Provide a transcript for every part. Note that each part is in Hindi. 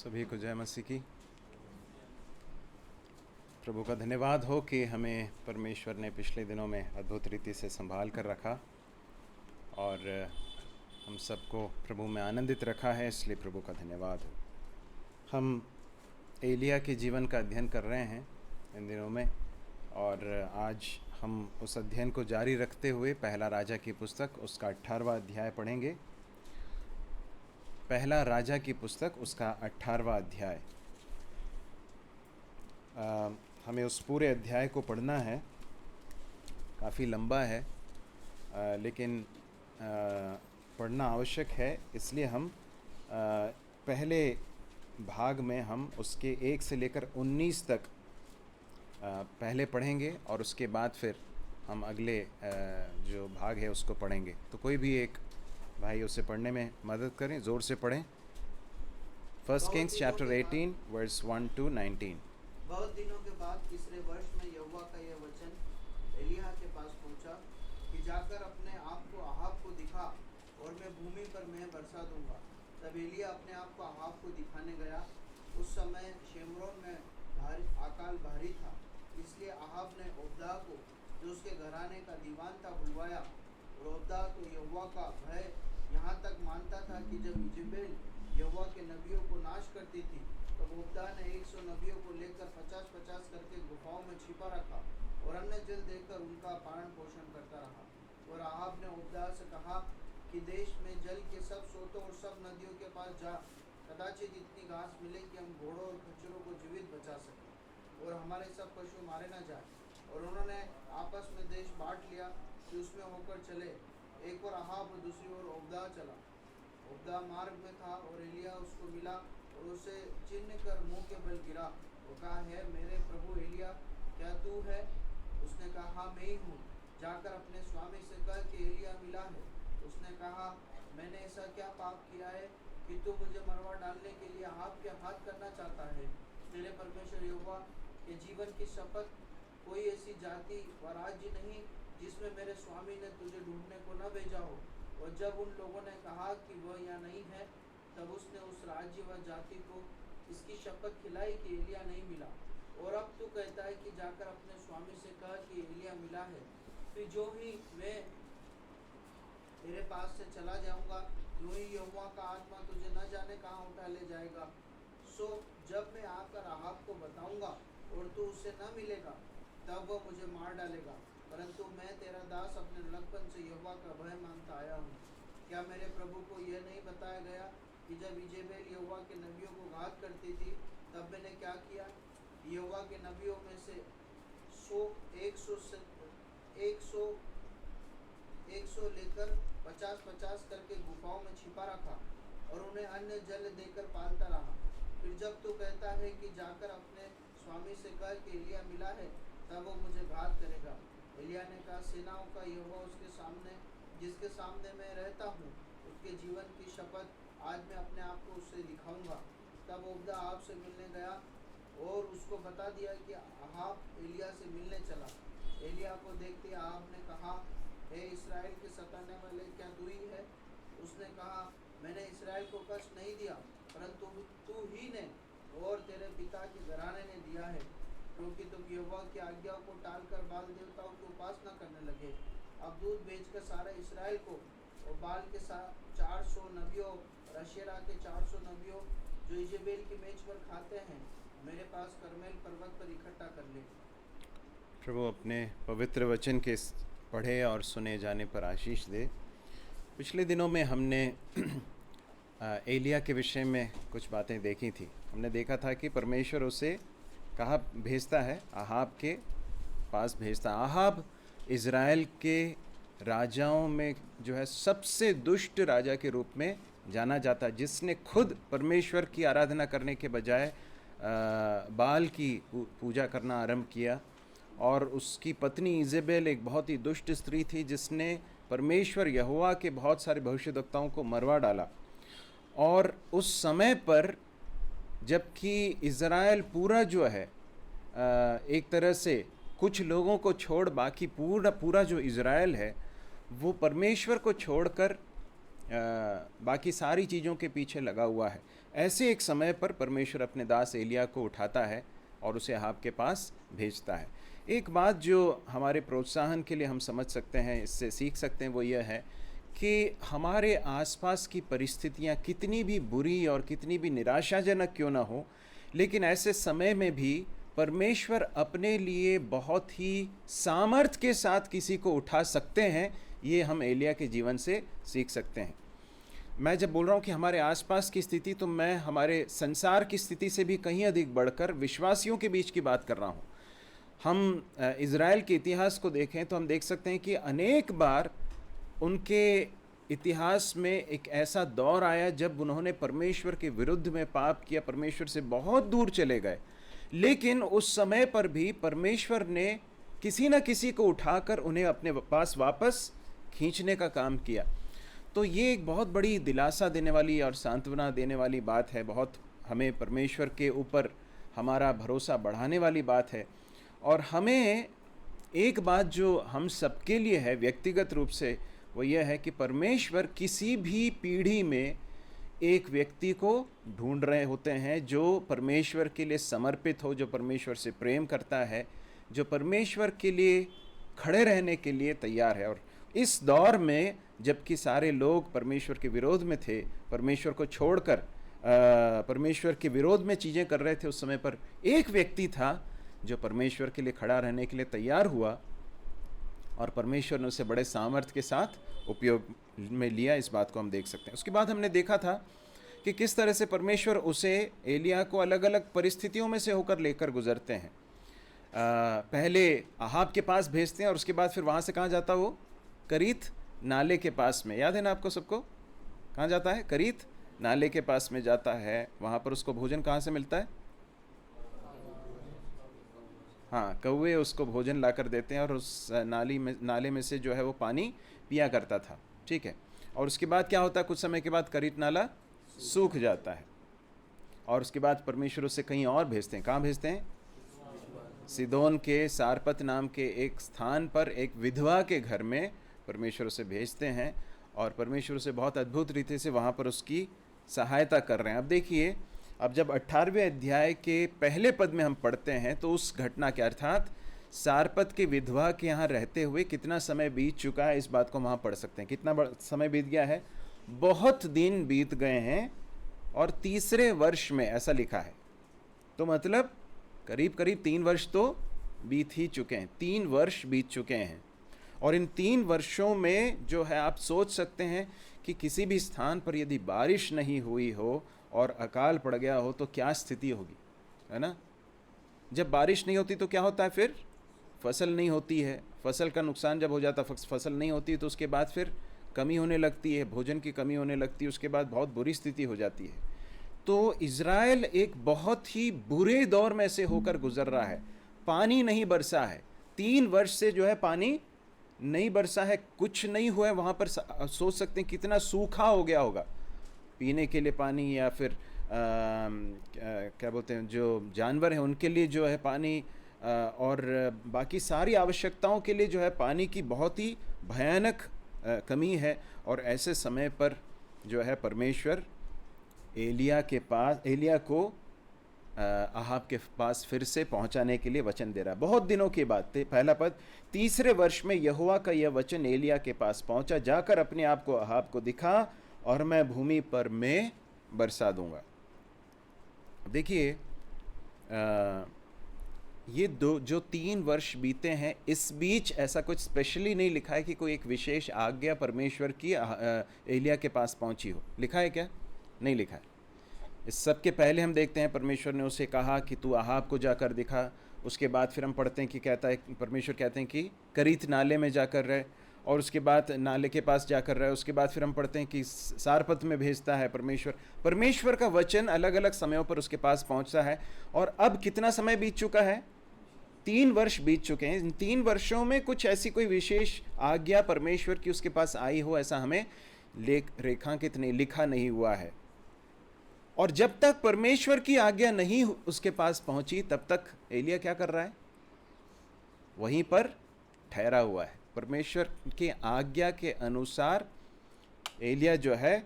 सभी को जय मसीह की। प्रभु का धन्यवाद हो कि हमें परमेश्वर ने पिछले दिनों में अद्भुत रीति से संभाल कर रखा और हम सबको प्रभु में आनंदित रखा है, इसलिए प्रभु का धन्यवाद हो। हम एलिया के जीवन का अध्ययन कर रहे हैं इन दिनों में और आज हम उस अध्ययन को जारी रखते हुए पहला राजा की पुस्तक उसका 18वां अध्याय पढ़ेंगे। पहला राजा की पुस्तक उसका 18वां अध्याय। हमें उस पूरे अध्याय को पढ़ना है, काफ़ी लंबा है लेकिन पढ़ना आवश्यक है, इसलिए हम पहले भाग में हम उसके 1 से लेकर 19 तक पहले पढ़ेंगे और उसके बाद फिर हम अगले जो भाग है उसको पढ़ेंगे। तो कोई भी एक भाई उसे पढ़ने में मदद करें, ज़ोर से पढ़ें। 1 Kings chapter 18 verse 1 to 19। बहुत दिनों के बाद तीसरे वर्ष में यहोवा का यह वचन एलिय्याह के पास पहुंचा कि जाकर अपने आप को अहाब को दिखा और मैं भूमि पर मैं बरसा दूंगा। तब एलिय्याह अपने आप को अहाब को दिखाने गया। उस समय शेमरोन में अकाल भारी था, इसलिए अहाब ने ओबदा को, जो उसके घराने का दीवान था, बुलवाया। और ओबदा तो यहोवा का भय यहाँ तक मानता था कि जब इजेबेल यहोवा के नबियों को नाश करती थी, तब ओबदा ने 100 नबियों को लेकर 50-50 करके गुफाओं में छिपा रखा और अन्न जल देकर उनका पालन पोषण करता रहा। और अहाब ने ओबदा से कहा कि देश में जल के सब स्रोतों और सब नदियों के पास जा, कदाचित इतनी घास मिले कि हम घोड़ों और खच्चरों को जीवित बचा सकें और हमारे सब पशु मारे न जाए। और उन्होंने आपस में देश बांट लिया कि उसमें होकर चले। एक और अहाब और दूसरी ओर ओबदा चला। ओबदा मार्ग में था और एलिय्याह उसको मिला और उसे चिन्ह कर मुंह के बल गिरा। वो कहा, है मेरे प्रभु एलिय्याह, क्या तू है? उसने कहा, हाँ मैं ही हूँ। जाकर अपने स्वामी से कह कि एलिय्याह मिला है। उसने कहा, मैंने ऐसा क्या पाप किया है कि तू मुझे मरवा डालने के लिए अहाब के हाथ करना चाहता है? तेरे परमेश्वर यहोवा के जीवन की शपथ, कोई ऐसी जाति व राज्य नहीं जिसमें मेरे स्वामी ने तुझे ढूंढने को न भेजा हो। और जब उन लोगों ने कहा कि वह यहाँ नहीं है, तब उसने उस राज्य व जाति को इसकी शपथ खिलाई कि एलिय्याह नहीं मिला। और अब तू कहता है कि जाकर अपने स्वामी से कह कि एलिय्याह मिला है। फिर जो ही मैं तेरे पास से चला जाऊंगा, यूं ही यहोवा का आत्मा तुझे न जाने कहाँ उठा ले जाएगा। सो जब मैं आकर अहाब को बताऊंगा और तू उससे न मिलेगा, तब वह मुझे मार डालेगा। परंतु मैं तेरा दास अपने लड़कपन से यहोवा का भय मानता आया हूँ। क्या मेरे प्रभु को यह नहीं बताया गया कि जब इजेबेल यहोवा के नबियों को घात करती थी, तब मैंने क्या किया? यहोवा के नबियों में से 100 लेकर 50-50 करके गुफाओं में छिपा रखा और उन्हें अन्न जल देकर पालता रहा। फिर जब तू कहता है कि जाकर अपने स्वामी से कह कि एलिय्याह मिला है, तब वो मुझे घात करेगा। एलिय्याह ने कहा, सेनाओं का यहोवा उसके सामने, जिसके सामने मैं रहता हूँ, उसके जीवन की शपथ आज मैं अपने आप को उससे दिखाऊंगा। तब ओबदा अहाब से मिलने गया और उसको बता दिया कि अहाब एलिय्याह से मिलने चला। एलिय्याह को देखते अहाब ने कहा, हे इस्राएल के सताने वाले, क्या तू ही है? उसने कहा, मैंने इस्राएल को कष्ट नहीं दिया, परंतु तू ही ने और तेरे पिता के घराने ने दिया है, क्योंकि तुम यहोवा की आज्ञाओं को टालकर बाल देवताओं की उपासना करने लगे। अब दूध बेचकर सारे इस्राएल को और बाल के 400 नबियों और अशेरा के 400 नबियों, जो इजेबेल की मेज पर खाते हैं, मेरे पास करमेल पर्वत पर इकट्ठा कर ले। प्रभु अपने पवित्र वचन के पढ़े और सुने जाने पर आशीष दे। पिछले दिनों में हमने एलिय्याह के विषय में कुछ बातें देखी थी। हमने देखा था कि परमेश्वर उसे कहाँ भेजता है? अहाब के पास भेजता। अहाब इज़राइल के राजाओं में जो है सबसे दुष्ट राजा के रूप में जाना जाता, जिसने खुद परमेश्वर की आराधना करने के बजाय बाल की पूजा करना आरंभ किया। और उसकी पत्नी इजेबेल एक बहुत ही दुष्ट स्त्री थी, जिसने परमेश्वर यहोवा के बहुत सारे भविष्यद्वक्ताओं को मरवा डाला। और उस समय पर जबकि इज़राइल पूरा जो है एक तरह से कुछ लोगों को छोड़ बाकी पूरा जो इज़राइल है वो परमेश्वर को छोड़कर बाकी सारी चीज़ों के पीछे लगा हुआ है। ऐसे एक समय पर परमेश्वर अपने दास एलिया को उठाता है और उसे अहाब के पास भेजता है। एक बात जो हमारे प्रोत्साहन के लिए हम समझ सकते हैं, इससे सीख सकते हैं, वो यह है कि हमारे आसपास की परिस्थितियाँ कितनी भी बुरी और कितनी भी निराशाजनक क्यों ना हो, लेकिन ऐसे समय में भी परमेश्वर अपने लिए बहुत ही सामर्थ्य के साथ किसी को उठा सकते हैं। ये हम एलिया के जीवन से सीख सकते हैं। मैं जब बोल रहा हूँ कि हमारे आसपास की स्थिति, तो मैं हमारे संसार की स्थिति से भी कहीं अधिक बढ़कर विश्वासियों के बीच की बात कर रहा हूँ। हम इज़राइल के इतिहास को देखें तो हम देख सकते हैं कि अनेक बार उनके इतिहास में एक ऐसा दौर आया जब उन्होंने परमेश्वर के विरुद्ध में पाप किया, परमेश्वर से बहुत दूर चले गए, लेकिन उस समय पर भी परमेश्वर ने किसी न किसी को उठाकर उन्हें अपने पास वापस खींचने का काम किया। तो ये एक बहुत बड़ी दिलासा देने वाली और सांत्वना देने वाली बात है, बहुत हमें परमेश्वर के ऊपर हमारा भरोसा बढ़ाने वाली बात है। और हमें एक बात जो हम सबके लिए है व्यक्तिगत रूप से, वो यह है कि परमेश्वर किसी भी पीढ़ी में एक व्यक्ति को ढूंढ रहे होते हैं जो परमेश्वर के लिए समर्पित हो, जो परमेश्वर से प्रेम करता है, जो परमेश्वर के लिए खड़े रहने के लिए तैयार है। और इस दौर में जबकि सारे लोग परमेश्वर के विरोध में थे, परमेश्वर को छोड़कर परमेश्वर के विरोध में चीज़ें कर रहे थे, उस समय पर एक व्यक्ति था जो परमेश्वर के लिए खड़ा रहने के लिए तैयार हुआ और परमेश्वर ने उसे बड़े सामर्थ्य के साथ उपयोग में लिया। इस बात को हम देख सकते हैं। उसके बाद हमने देखा था कि किस तरह से परमेश्वर उसे, एलिया को, अलग अलग परिस्थितियों में से होकर लेकर गुजरते हैं। पहले अहाब के पास भेजते हैं और उसके बाद फिर वहाँ से कहाँ जाता वो? करीत नाले के पास में। याद है ना आपको सबको? कहाँ जाता है? करीत नाले के पास में जाता है। वहाँ पर उसको भोजन कहाँ से मिलता है? हाँ, कौवे उसको भोजन ला कर देते हैं और उस नाले में से जो है वो पानी पिया करता था। ठीक है। और उसके बाद क्या होता है? कुछ समय के बाद करीत नाला सूख जाता है और उसके बाद परमेश्वर उसे कहीं और भेजते हैं। कहाँ भेजते हैं? सिदोन के सारपत नाम के एक स्थान पर एक विधवा के घर में परमेश्वर उसे भेजते हैं और परमेश्वर उसे बहुत अद्भुत रीति से वहाँ पर उसकी सहायता कर रहे हैं। अब देखिए, अब जब 18वें अध्याय के पहले पद में हम पढ़ते हैं तो उस घटना के, अर्थात सारपत के विधवा के यहाँ रहते हुए कितना समय बीत चुका है, इस बात को हम वहाँ पढ़ सकते हैं। कितना समय बीत गया है? बहुत दिन बीत गए हैं और तीसरे वर्ष में, ऐसा लिखा है। तो मतलब करीब करीब 3 वर्ष तो बीत ही चुके हैं। 3 वर्ष बीत चुके हैं और इन 3 वर्षों में जो है, आप सोच सकते हैं कि किसी भी स्थान पर यदि बारिश नहीं हुई हो और अकाल पड़ गया हो तो क्या स्थिति होगी, है ना? जब बारिश नहीं होती तो क्या होता है? फिर फसल नहीं होती है। फसल का नुकसान जब हो जाता, फसल नहीं होती तो उसके बाद फिर कमी होने लगती है, भोजन की कमी होने लगती है, उसके बाद बहुत बुरी स्थिति हो जाती है। तो इज़राइल एक बहुत ही बुरे दौर में से होकर गुजर रहा है। पानी नहीं बरसा है, 3 वर्ष से जो है पानी नहीं बरसा है, कुछ नहीं हुआ है वहाँ पर। सोच सकते हैं कितना सूखा हो गया होगा, पीने के लिए पानी, या फिर क्या बोलते हैं, जो जानवर हैं उनके लिए जो है पानी, और बाकी सारी आवश्यकताओं के लिए जो है पानी की बहुत ही भयानक कमी है। और ऐसे समय पर जो है परमेश्वर एलिया को अहाब के पास फिर से पहुंचाने के लिए वचन दे रहा है। बहुत दिनों की बात थी। पहला पद, तीसरे वर्ष में यहोवा का यह वचन एलिया के पास पहुंचा, जाकर अपने आप को अहाब को दिखा और मैं भूमि पर मैं बरसा दूंगा। देखिए, ये जो 3 वर्ष बीते हैं, इस बीच ऐसा कुछ स्पेशली नहीं लिखा है कि कोई एक विशेष आज्ञा परमेश्वर की एलिया के पास पहुंची हो। लिखा है क्या? नहीं लिखा है। इस सब के पहले हम देखते हैं परमेश्वर ने उसे कहा कि तू अहाब को जाकर दिखा। उसके बाद फिर हम पढ़ते हैं कि परमेश्वर कहते हैं कि करीत नाले में जाकर रहे, और उसके बाद नाले के पास जाकर रहे। उसके बाद फिर हम पढ़ते हैं कि सारपत में भेजता है परमेश्वर का वचन अलग अलग समयों पर उसके पास पहुंचता है। और अब कितना समय बीत चुका है? 3 वर्ष बीत चुके हैं। इन 3 वर्षों में कुछ ऐसी कोई विशेष आज्ञा परमेश्वर की उसके पास आई हो, ऐसा हमें रेखांकित नहीं, लिखा नहीं हुआ है। और जब तक परमेश्वर की आज्ञा नहीं उसके पास पहुंची, तब तक एलिया क्या कर रहा है? वहीं पर ठहरा हुआ है। परमेश्वर की आज्ञा के अनुसार एलिया जो है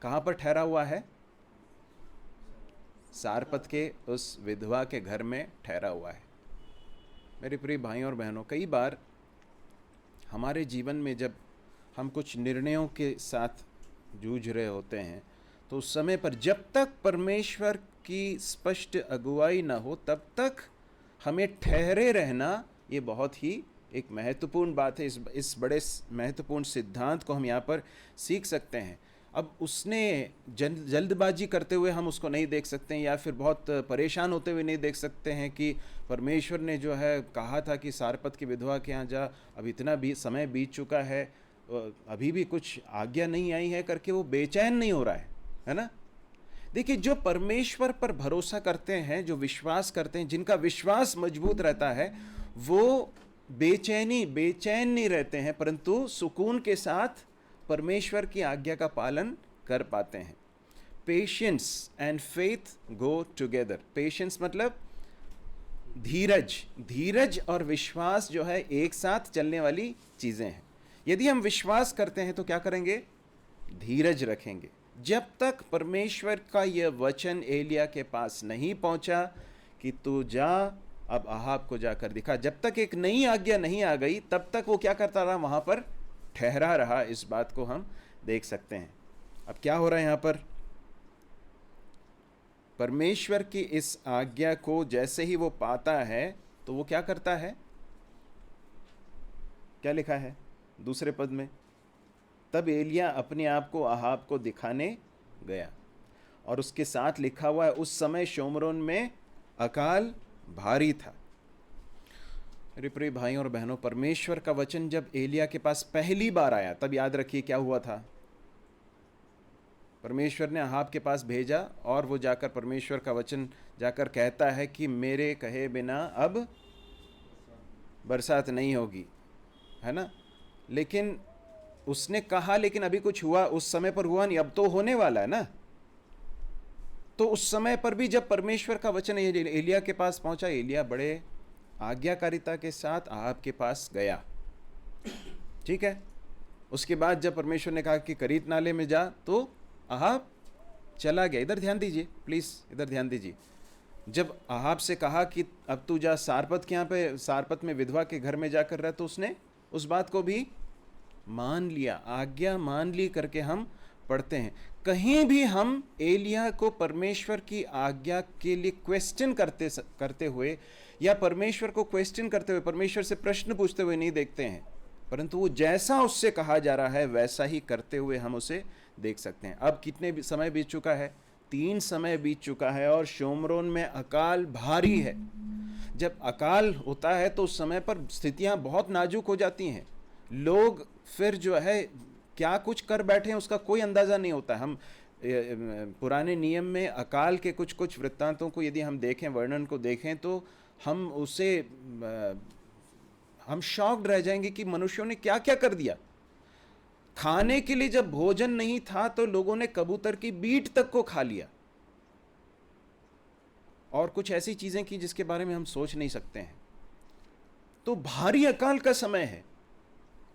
कहाँ पर ठहरा हुआ है? सारपत के उस विधवा के घर में ठहरा हुआ है। मेरे प्रिय भाइयों और बहनों, कई बार हमारे जीवन में जब हम कुछ निर्णयों के साथ जूझ रहे होते हैं तो उस समय पर जब तक परमेश्वर की स्पष्ट अगुवाई ना हो तब तक हमें ठहरे रहना ये बहुत ही एक महत्वपूर्ण बात है। इस बड़े महत्वपूर्ण सिद्धांत को हम यहाँ पर सीख सकते हैं। अब उसने जल्दबाजी करते हुए हम उसको नहीं देख सकते हैं, या फिर बहुत परेशान होते हुए नहीं देख सकते हैं कि परमेश्वर ने जो है कहा था कि सारपत की विधवा के यहाँ जा, अब इतना भी समय बीत चुका है, अभी भी कुछ आज्ञा नहीं आई है करके वो बेचैन नहीं हो रहा है ना। देखिए, जो परमेश्वर पर भरोसा करते हैं, जो विश्वास करते हैं, जिनका विश्वास मजबूत रहता है, वो बेचैन नहीं रहते हैं, परंतु सुकून के साथ परमेश्वर की आज्ञा का पालन कर पाते हैं। Patience and faith go together. Patience मतलब धीरज और विश्वास जो है एक साथ चलने वाली चीजें हैं। यदि हम विश्वास करते हैं तो क्या करेंगे? धीरज रखेंगे। जब तक परमेश्वर का यह वचन एलिया के पास नहीं पहुंचा कि तू जा अब अहाब को जाकर दिखा, जब तक एक नई आज्ञा नहीं आ गई तब तक वो क्या करता रहा? वहां पर ठहरा रहा। इस बात को हम देख सकते हैं। अब क्या हो रहा है यहां पर? परमेश्वर की इस आज्ञा को जैसे ही वो पाता है तो वो क्या करता है? क्या लिखा है दूसरे पद में? तब एलिया अपने आप को अहाब को दिखाने गया। और उसके साथ लिखा हुआ है, उस समय शोमरोन में अकाल भारी था। मेरे प्रिय भाइयों और बहनों, परमेश्वर का वचन जब एलिया के पास पहली बार आया तब याद रखिए क्या हुआ था। परमेश्वर ने अहाब के पास भेजा और वो जाकर परमेश्वर का वचन जाकर कहता है कि मेरे कहे बिना अब बरसात नहीं होगी, है ना। लेकिन उसने कहा, लेकिन अभी कुछ हुआ उस समय पर हुआ नहीं, अब तो होने वाला है ना। तो उस समय पर भी जब परमेश्वर का वचन एलिया के पास पहुंचा, एलिया बड़े आज्ञाकारिता के साथ अहाब के पास गया। ठीक है। उसके बाद जब परमेश्वर ने कहा कि करीत नाले में जा, तो अहाब चला गया। इधर ध्यान दीजिए प्लीज, इधर ध्यान दीजिए। जब अहाब से कहा कि अब तू जा सारपत के यहाँ पे, सारपत में विधवा के घर में जाकर रहा, तो उसने उस बात को भी मान लिया, आज्ञा मान ली करके हम पढ़ते हैं। कहीं भी हम एलिया को परमेश्वर की आज्ञा के लिए क्वेश्चन करते हुए या परमेश्वर को क्वेश्चन करते हुए, परमेश्वर से प्रश्न पूछते हुए नहीं देखते हैं, परंतु वो जैसा उससे कहा जा रहा है वैसा ही करते हुए हम उसे देख सकते हैं। अब कितने समय बीत चुका है? 3 समय बीत चुका है और शोमरोन में अकाल भारी है। जब अकाल होता है तो उस समय पर स्थितियां बहुत नाजुक हो जाती हैं। लोग फिर जो है क्या कुछ कर बैठे हैं उसका कोई अंदाज़ा नहीं होता। हम पुराने नियम में अकाल के कुछ कुछ वृत्तांतों को यदि हम देखें, वर्णन को देखें, तो हम शॉक्ड रह जाएंगे कि मनुष्यों ने क्या क्या कर दिया। खाने के लिए जब भोजन नहीं था तो लोगों ने कबूतर की बीट तक को खा लिया और कुछ ऐसी चीजें की जिसके बारे में हम सोच नहीं सकते हैं। तो भारी अकाल का समय है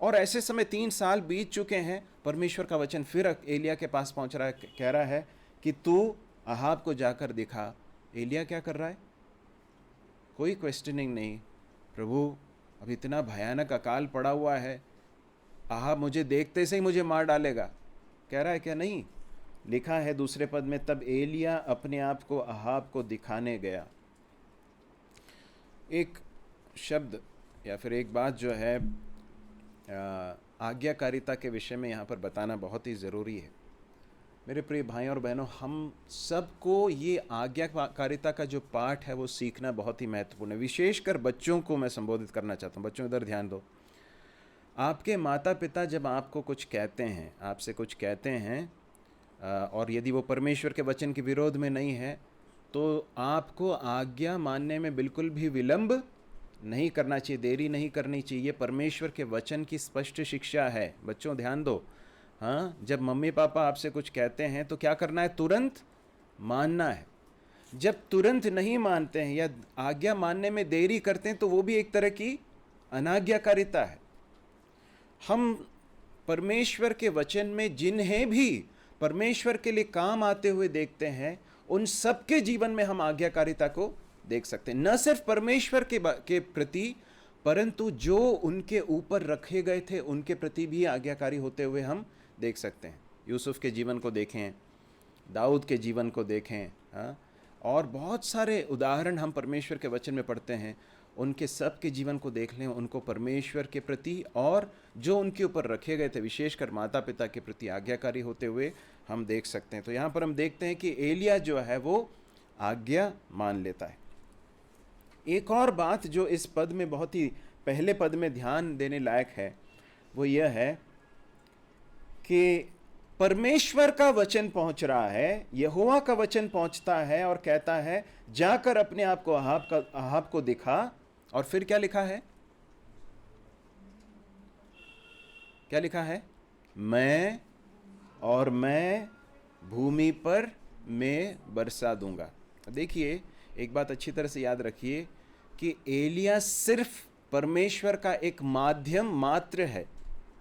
और ऐसे समय 3 साल बीत चुके हैं। परमेश्वर का वचन फिर एलिया के पास पहुंच रहा है, कह रहा है कि तू अहाब को जाकर दिखा। एलिया क्या कर रहा है? कोई क्वेश्चनिंग नहीं। प्रभु, अब इतना भयानक अकाल पड़ा हुआ है, अहाब मुझे देखते से ही मुझे मार डालेगा, कह रहा है क्या? नहीं। लिखा है दूसरे पद में, तब एलिया अपने आप को अहाब को दिखाने गया। एक शब्द या फिर एक बात जो है आज्ञाकारिता के विषय में यहाँ पर बताना बहुत ही ज़रूरी है। मेरे प्रिय भाइयों और बहनों, हम सबको ये आज्ञाकारिता का जो पाठ है वो सीखना बहुत ही महत्वपूर्ण है। विशेषकर बच्चों को मैं संबोधित करना चाहता हूँ। बच्चों, इधर ध्यान दो। आपके माता पिता जब आपको कुछ कहते हैं, आपसे कुछ कहते हैं, और यदि वो परमेश्वर के वचन के विरोध में नहीं है, तो आपको आज्ञा मानने में बिल्कुल भी विलंब नहीं करना चाहिए, देरी नहीं करनी चाहिए। परमेश्वर के वचन की स्पष्ट शिक्षा है। बच्चों ध्यान दो। हाँ, जब मम्मी पापा आपसे कुछ कहते हैं तो क्या करना है? तुरंत मानना है। जब तुरंत नहीं मानते हैं या आज्ञा मानने में देरी करते हैं तो वो भी एक तरह की अनाज्ञाकारिता है। हम परमेश्वर के वचन में जिन्हें भी परमेश्वर के लिए काम आते हुए देखते हैं, उन सबके जीवन में हम आज्ञाकारिता को देख सकते हैं। न सिर्फ परमेश्वर के प्रति, परंतु जो उनके ऊपर रखे गए थे उनके प्रति भी आज्ञाकारी होते हुए हम देख सकते हैं। यूसुफ के जीवन को देखें, दाऊद के जीवन को देखें, हाँ, और बहुत सारे उदाहरण हम परमेश्वर के वचन में पढ़ते हैं। उनके सब के जीवन को देख लें, उनको परमेश्वर के प्रति और जो उनके ऊपर रखे गए थे, विशेषकर माता पिता के प्रति आज्ञाकारी होते हुए हम देख सकते हैं। तो यहाँ पर हम देखते हैं कि एलिया जो है वो आज्ञा मान लेता है। एक और बात जो इस पद में, बहुत ही पहले पद में ध्यान देने लायक है, वो यह है कि परमेश्वर का वचन पहुंच रहा है, यहोवा का वचन पहुंचता है और कहता है जाकर अपने आप को अहाब को दिखा। और फिर क्या लिखा है? क्या लिखा है? मैं भूमि पर मैं बरसा दूंगा। देखिए, एक बात अच्छी तरह से याद रखिए कि एलिया सिर्फ परमेश्वर का एक माध्यम मात्र है,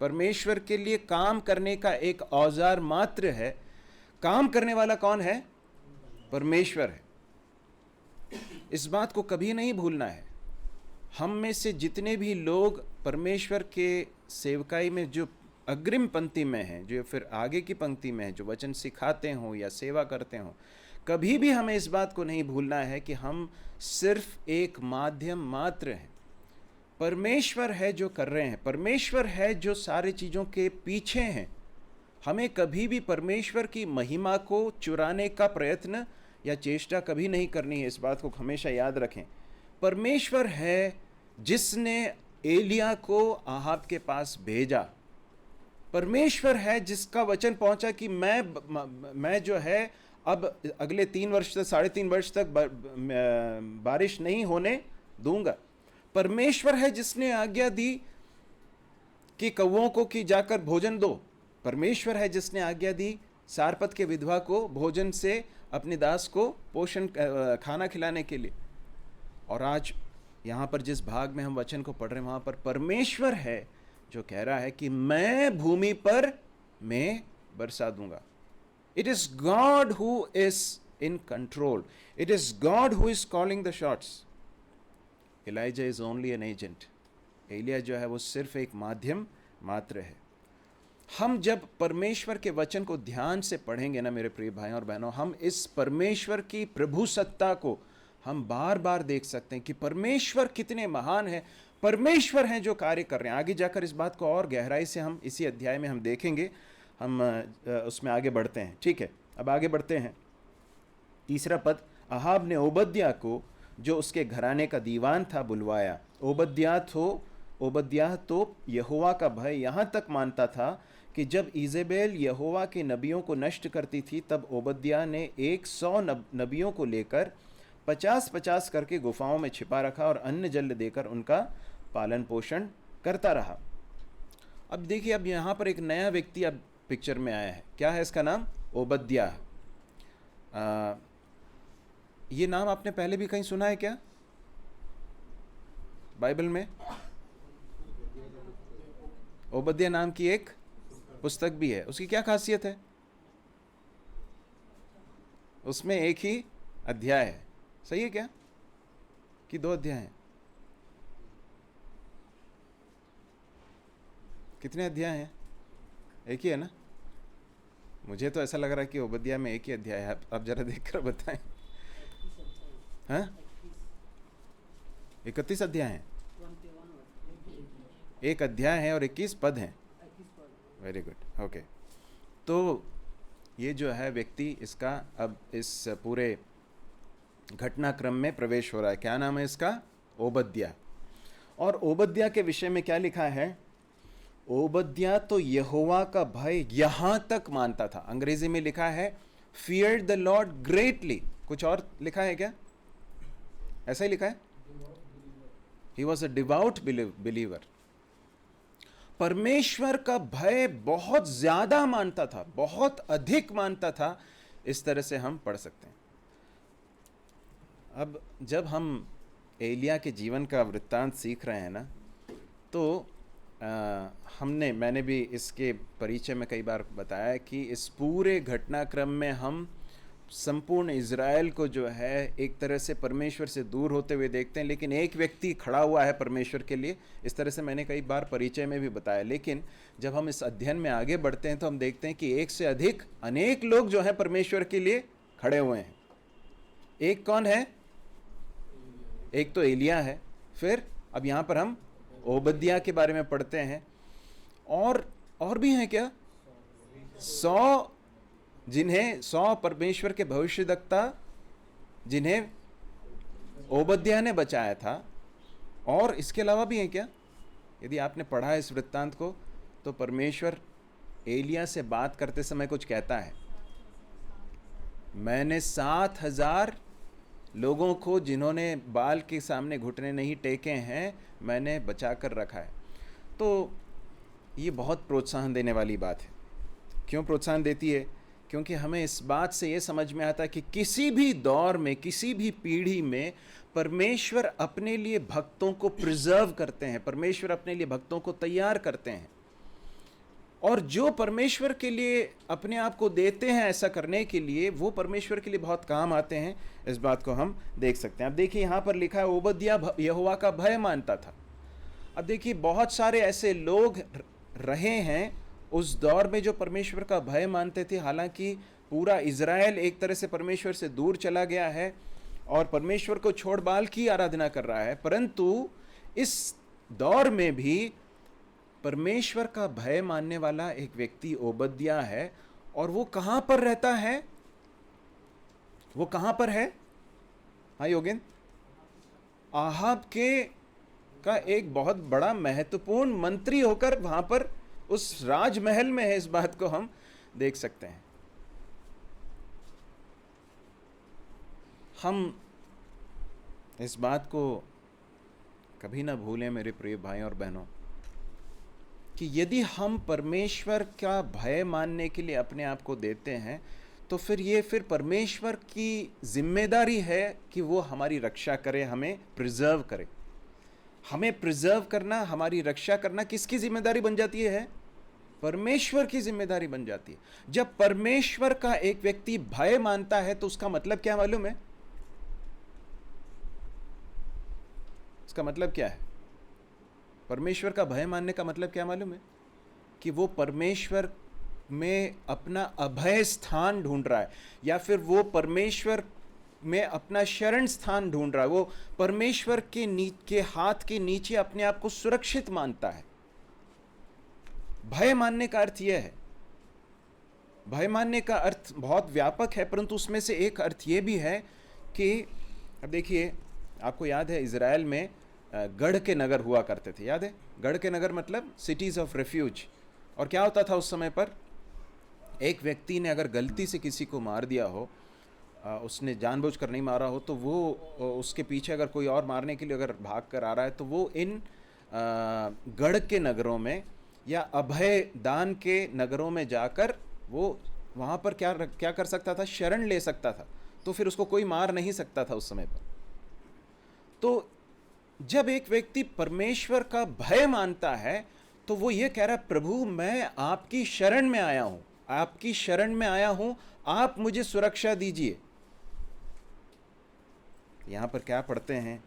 परमेश्वर के लिए काम करने का एक औजार मात्र है। काम करने वाला कौन है? परमेश्वर है। इस बात को कभी नहीं भूलना है। हम में से जितने भी लोग परमेश्वर के सेवकाई में जो अग्रिम पंक्ति में हैं, जो फिर आगे की पंक्ति में हैं, जो वचन सिखाते हों या सेवा करते हों, कभी भी हमें इस बात को नहीं भूलना है कि हम सिर्फ एक माध्यम मात्र हैं। परमेश्वर है जो कर रहे हैं, परमेश्वर है जो सारी चीज़ों के पीछे हैं। हमें कभी भी परमेश्वर की महिमा को चुराने का प्रयत्न या चेष्टा कभी नहीं करनी है। इस बात को हमेशा याद रखें। परमेश्वर है जिसने एलिया को आहाब के पास भेजा। परमेश्वर है जिसका वचन पहुंचा कि मैं जो है अब अगले 3 वर्ष तक, 3.5 वर्ष तक बारिश नहीं होने दूंगा। परमेश्वर है जिसने आज्ञा दी कि कौवों को कि जाकर भोजन दो। परमेश्वर है जिसने आज्ञा दी सारपत के विधवा को भोजन से अपने दास को पोषण खाना खिलाने के लिए। और आज यहाँ पर जिस भाग में हम वचन को पढ़ रहे हैं, वहाँ पर परमेश्वर है जो कह रहा है कि मैं भूमि पर मैं बरसा दूंगा। It is God who is in control. It is God who is calling the shots. Elijah is only an agent. Elia जो है वो सिर्फ एक माध्यम मात्र है। हम जब परमेश्वर के वचन को ध्यान से पढ़ेंगे ना मेरे प्रिय भाइयों और बहनों, हम इस परमेश्वर की प्रभु सत्ता को हम बार बार देख सकते हैं कि परमेश्वर कितने महान है। परमेश्वर हैं जो कार्य कर रहे हैं। आगे जाकर इस बात को और गहराई से हम इसी अध्याय में हम देखेंगे। हम उसमें आगे बढ़ते हैं। ठीक है, अब आगे बढ़ते हैं। 3 पद, अहाब ने ओबद्याह को जो उसके घराने का दीवान था बुलवाया। ओबद्याह तो यहोवा का भय यहाँ तक मानता था कि जब इजेबेल यहोवा के नबियों को नष्ट करती थी, तब ओबद्याह ने 100 नबियों को लेकर 50-50 करके गुफाओं में छिपा रखा और अन्न जल देकर उनका पालन पोषण करता रहा। अब देखिए, अब यहाँ पर एक नया व्यक्ति अब पिक्चर में आया है। क्या है इसका नाम? ओबद्याह। ये नाम आपने पहले भी कहीं सुना है क्या बाइबल में? ओबद्याह नाम की एक पुस्तक भी है। उसकी क्या खासियत है? उसमें एक ही अध्याय है। सही है क्या? कि 2 अध्याय हैं? कितने अध्याय हैं? एक ही है ना? मुझे तो ऐसा लग रहा है कि ओबद्याह में एक ही अध्याय है। आप जरा देखकर बताएं। हाँ, 31 अध्याय हैं। एक अध्याय है और 21 पद हैं। Very good, okay. तो ये जो है व्यक्ति, इसका अब इस पूरे घटनाक्रम में प्रवेश हो रहा है। क्या नाम है इसका? ओबद्याह। और ओबद्याह के विषय में क्या लिखा है? ओबद्याह तो यहोवा का भय यहां तक मानता था। अंग्रेजी में लिखा है feared the Lord greatly। कुछ और लिखा है क्या? ऐसा ही लिखा है? He was a devout believer। परमेश्वर का भय बहुत ज्यादा मानता था, बहुत अधिक मानता था। इस तरह से हम पढ़ सकते हैं। अब जब हम एलिया के जीवन का वृत्तांत सीख रहे हैं ना, तो मैंने भी इसके परिचय में कई बार बताया कि इस पूरे घटनाक्रम में हम संपूर्ण इज़राइल को जो है एक तरह से परमेश्वर से दूर होते हुए देखते हैं, लेकिन एक व्यक्ति खड़ा हुआ है परमेश्वर के लिए। इस तरह से मैंने कई बार परिचय में भी बताया। लेकिन जब हम इस अध्ययन में आगे बढ़ते हैं तो हम देखते हैं कि एक से अधिक अनेक लोग जो हैं परमेश्वर के लिए खड़े हुए हैं। एक कौन है? एक तो एलिया है। फिर अब यहाँ पर हम ओबद्याह के बारे में पढ़ते हैं, और भी हैं क्या? 100 परमेश्वर के भविष्यद्वक्ता जिन्हें ओबद्याह ने बचाया था। और इसके अलावा भी हैं क्या? यदि आपने पढ़ा है इस वृत्तांत को तो परमेश्वर एलिया से बात करते समय कुछ कहता है, मैंने 7,000 लोगों को जिन्होंने बाल के सामने घुटने नहीं टेके हैं मैंने बचा कर रखा है। तो ये बहुत प्रोत्साहन देने वाली बात है। क्यों प्रोत्साहन देती है? क्योंकि हमें इस बात से ये समझ में आता है कि किसी भी दौर में, किसी भी पीढ़ी में परमेश्वर अपने लिए भक्तों को प्रिजर्व करते हैं, परमेश्वर अपने लिए भक्तों को तैयार करते हैं। और जो परमेश्वर के लिए अपने आप को देते हैं ऐसा करने के लिए, वो परमेश्वर के लिए बहुत काम आते हैं। इस बात को हम देख सकते हैं। अब देखिए यहाँ पर लिखा है ओबद्याह यहोवा का भय मानता था। अब देखिए बहुत सारे ऐसे लोग रहे हैं उस दौर में जो परमेश्वर का भय मानते थे। हालांकि पूरा इज़राइल एक तरह से परमेश्वर से दूर चला गया है और परमेश्वर को छोड़ बाल की आराधना कर रहा है, परंतु इस दौर में भी परमेश्वर का भय मानने वाला एक व्यक्ति ओबद्याह है। और वो कहां पर रहता है? वो कहां पर है? हाँ योगेंद्र, आहाब के का एक बहुत बड़ा महत्वपूर्ण मंत्री होकर वहां पर उस राजमहल में है। इस बात को हम देख सकते हैं। हम इस बात को कभी ना भूलें मेरे प्रिय भाई और बहनों कि यदि हम परमेश्वर का भय मानने के लिए अपने आप को देते हैं तो फिर परमेश्वर की जिम्मेदारी है कि वो हमारी रक्षा करे, हमें प्रिजर्व करे। हमें प्रिजर्व करना, हमारी रक्षा करना किसकी जिम्मेदारी बन जाती है? परमेश्वर की जिम्मेदारी बन जाती है। जब परमेश्वर का एक व्यक्ति भय मानता है तो उसका मतलब क्या मालूम है? इसका मतलब क्या है? परमेश्वर का भय मानने का मतलब क्या मालूम है? कि वो परमेश्वर में अपना अभय स्थान ढूंढ रहा है, या फिर वो परमेश्वर में अपना शरण स्थान ढूंढ रहा है। वो परमेश्वर के हाथ के नीचे अपने आप को सुरक्षित मानता है। भय मानने का अर्थ यह है। भय मानने का अर्थ बहुत व्यापक है, परंतु उसमें से एक अर्थ यह भी है कि अब देखिए, आपको याद है इज़राइल में गढ़ के नगर हुआ करते थे। याद है? गढ़ के नगर मतलब सिटीज़ ऑफ रेफ्यूज। और क्या होता था उस समय पर? एक व्यक्ति ने अगर गलती से किसी को मार दिया हो, उसने जानबूझकर नहीं मारा हो, तो वो उसके पीछे अगर कोई और मारने के लिए अगर भाग कर आ रहा है तो वो इन गढ़ के नगरों में या अभय दान के नगरों में जाकर वो वहाँ पर क्या कर सकता था? शरण ले सकता था। तो फिर उसको कोई मार नहीं सकता था उस समय पर। तो जब एक व्यक्ति परमेश्वर का भय मानता है तो वो ये कह रहा है, प्रभु मैं आपकी शरण में आया हूं, आपकी शरण में आया हूं, आप मुझे सुरक्षा दीजिए। यहां पर क्या पढ़ते हैं?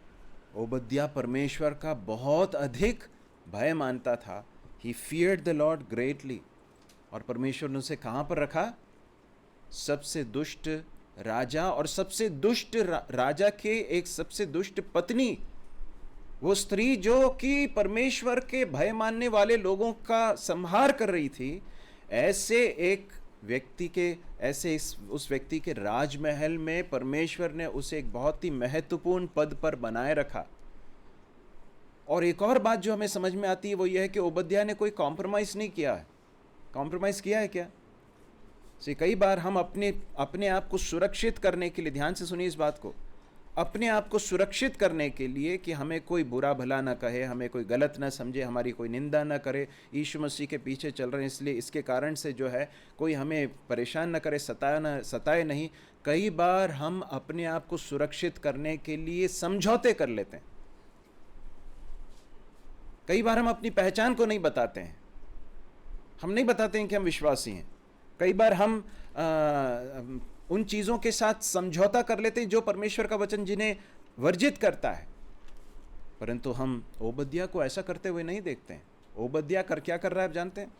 ओबद्याह परमेश्वर का बहुत अधिक भय मानता था। He feared the Lord greatly। और परमेश्वर ने उसे कहां पर रखा? सबसे दुष्ट राजा और सबसे दुष्ट राजा के एक सबसे दुष्ट पत्नी, वो स्त्री जो कि परमेश्वर के भय मानने वाले लोगों का संहार कर रही थी, ऐसे एक व्यक्ति के, उस व्यक्ति के राजमहल में परमेश्वर ने उसे एक बहुत ही महत्वपूर्ण पद पर बनाए रखा। और एक और बात जो हमें समझ में आती है वो यह है कि ओबद्याह ने कोई कॉम्प्रोमाइज़ नहीं किया है। कॉम्प्रोमाइज़ किया है क्या? कई बार हम अपने आप को सुरक्षित करने के लिए, ध्यान से सुनिए इस बात को, अपने आप को सुरक्षित करने के लिए कि हमें कोई बुरा भला ना कहे, हमें कोई गलत ना समझे, हमारी कोई निंदा ना करे, यीशु मसीह के पीछे चल रहे हैं इसलिए इसके कारण से जो है कोई हमें परेशान ना करे, सताए नहीं। कई बार हम अपने आप को सुरक्षित करने के लिए समझौते कर लेते हैं। कई बार हम अपनी पहचान को नहीं बताते हैं, हम नहीं बताते हैं कि हम विश्वासी हैं। कई बार हम उन चीज़ों के साथ समझौता कर लेते हैं जो परमेश्वर का वचन जिन्हें वर्जित करता है, परंतु हम ओबद्याह को ऐसा करते हुए नहीं देखते हैं। ओबद्याह क्या कर रहा है आप जानते हैं?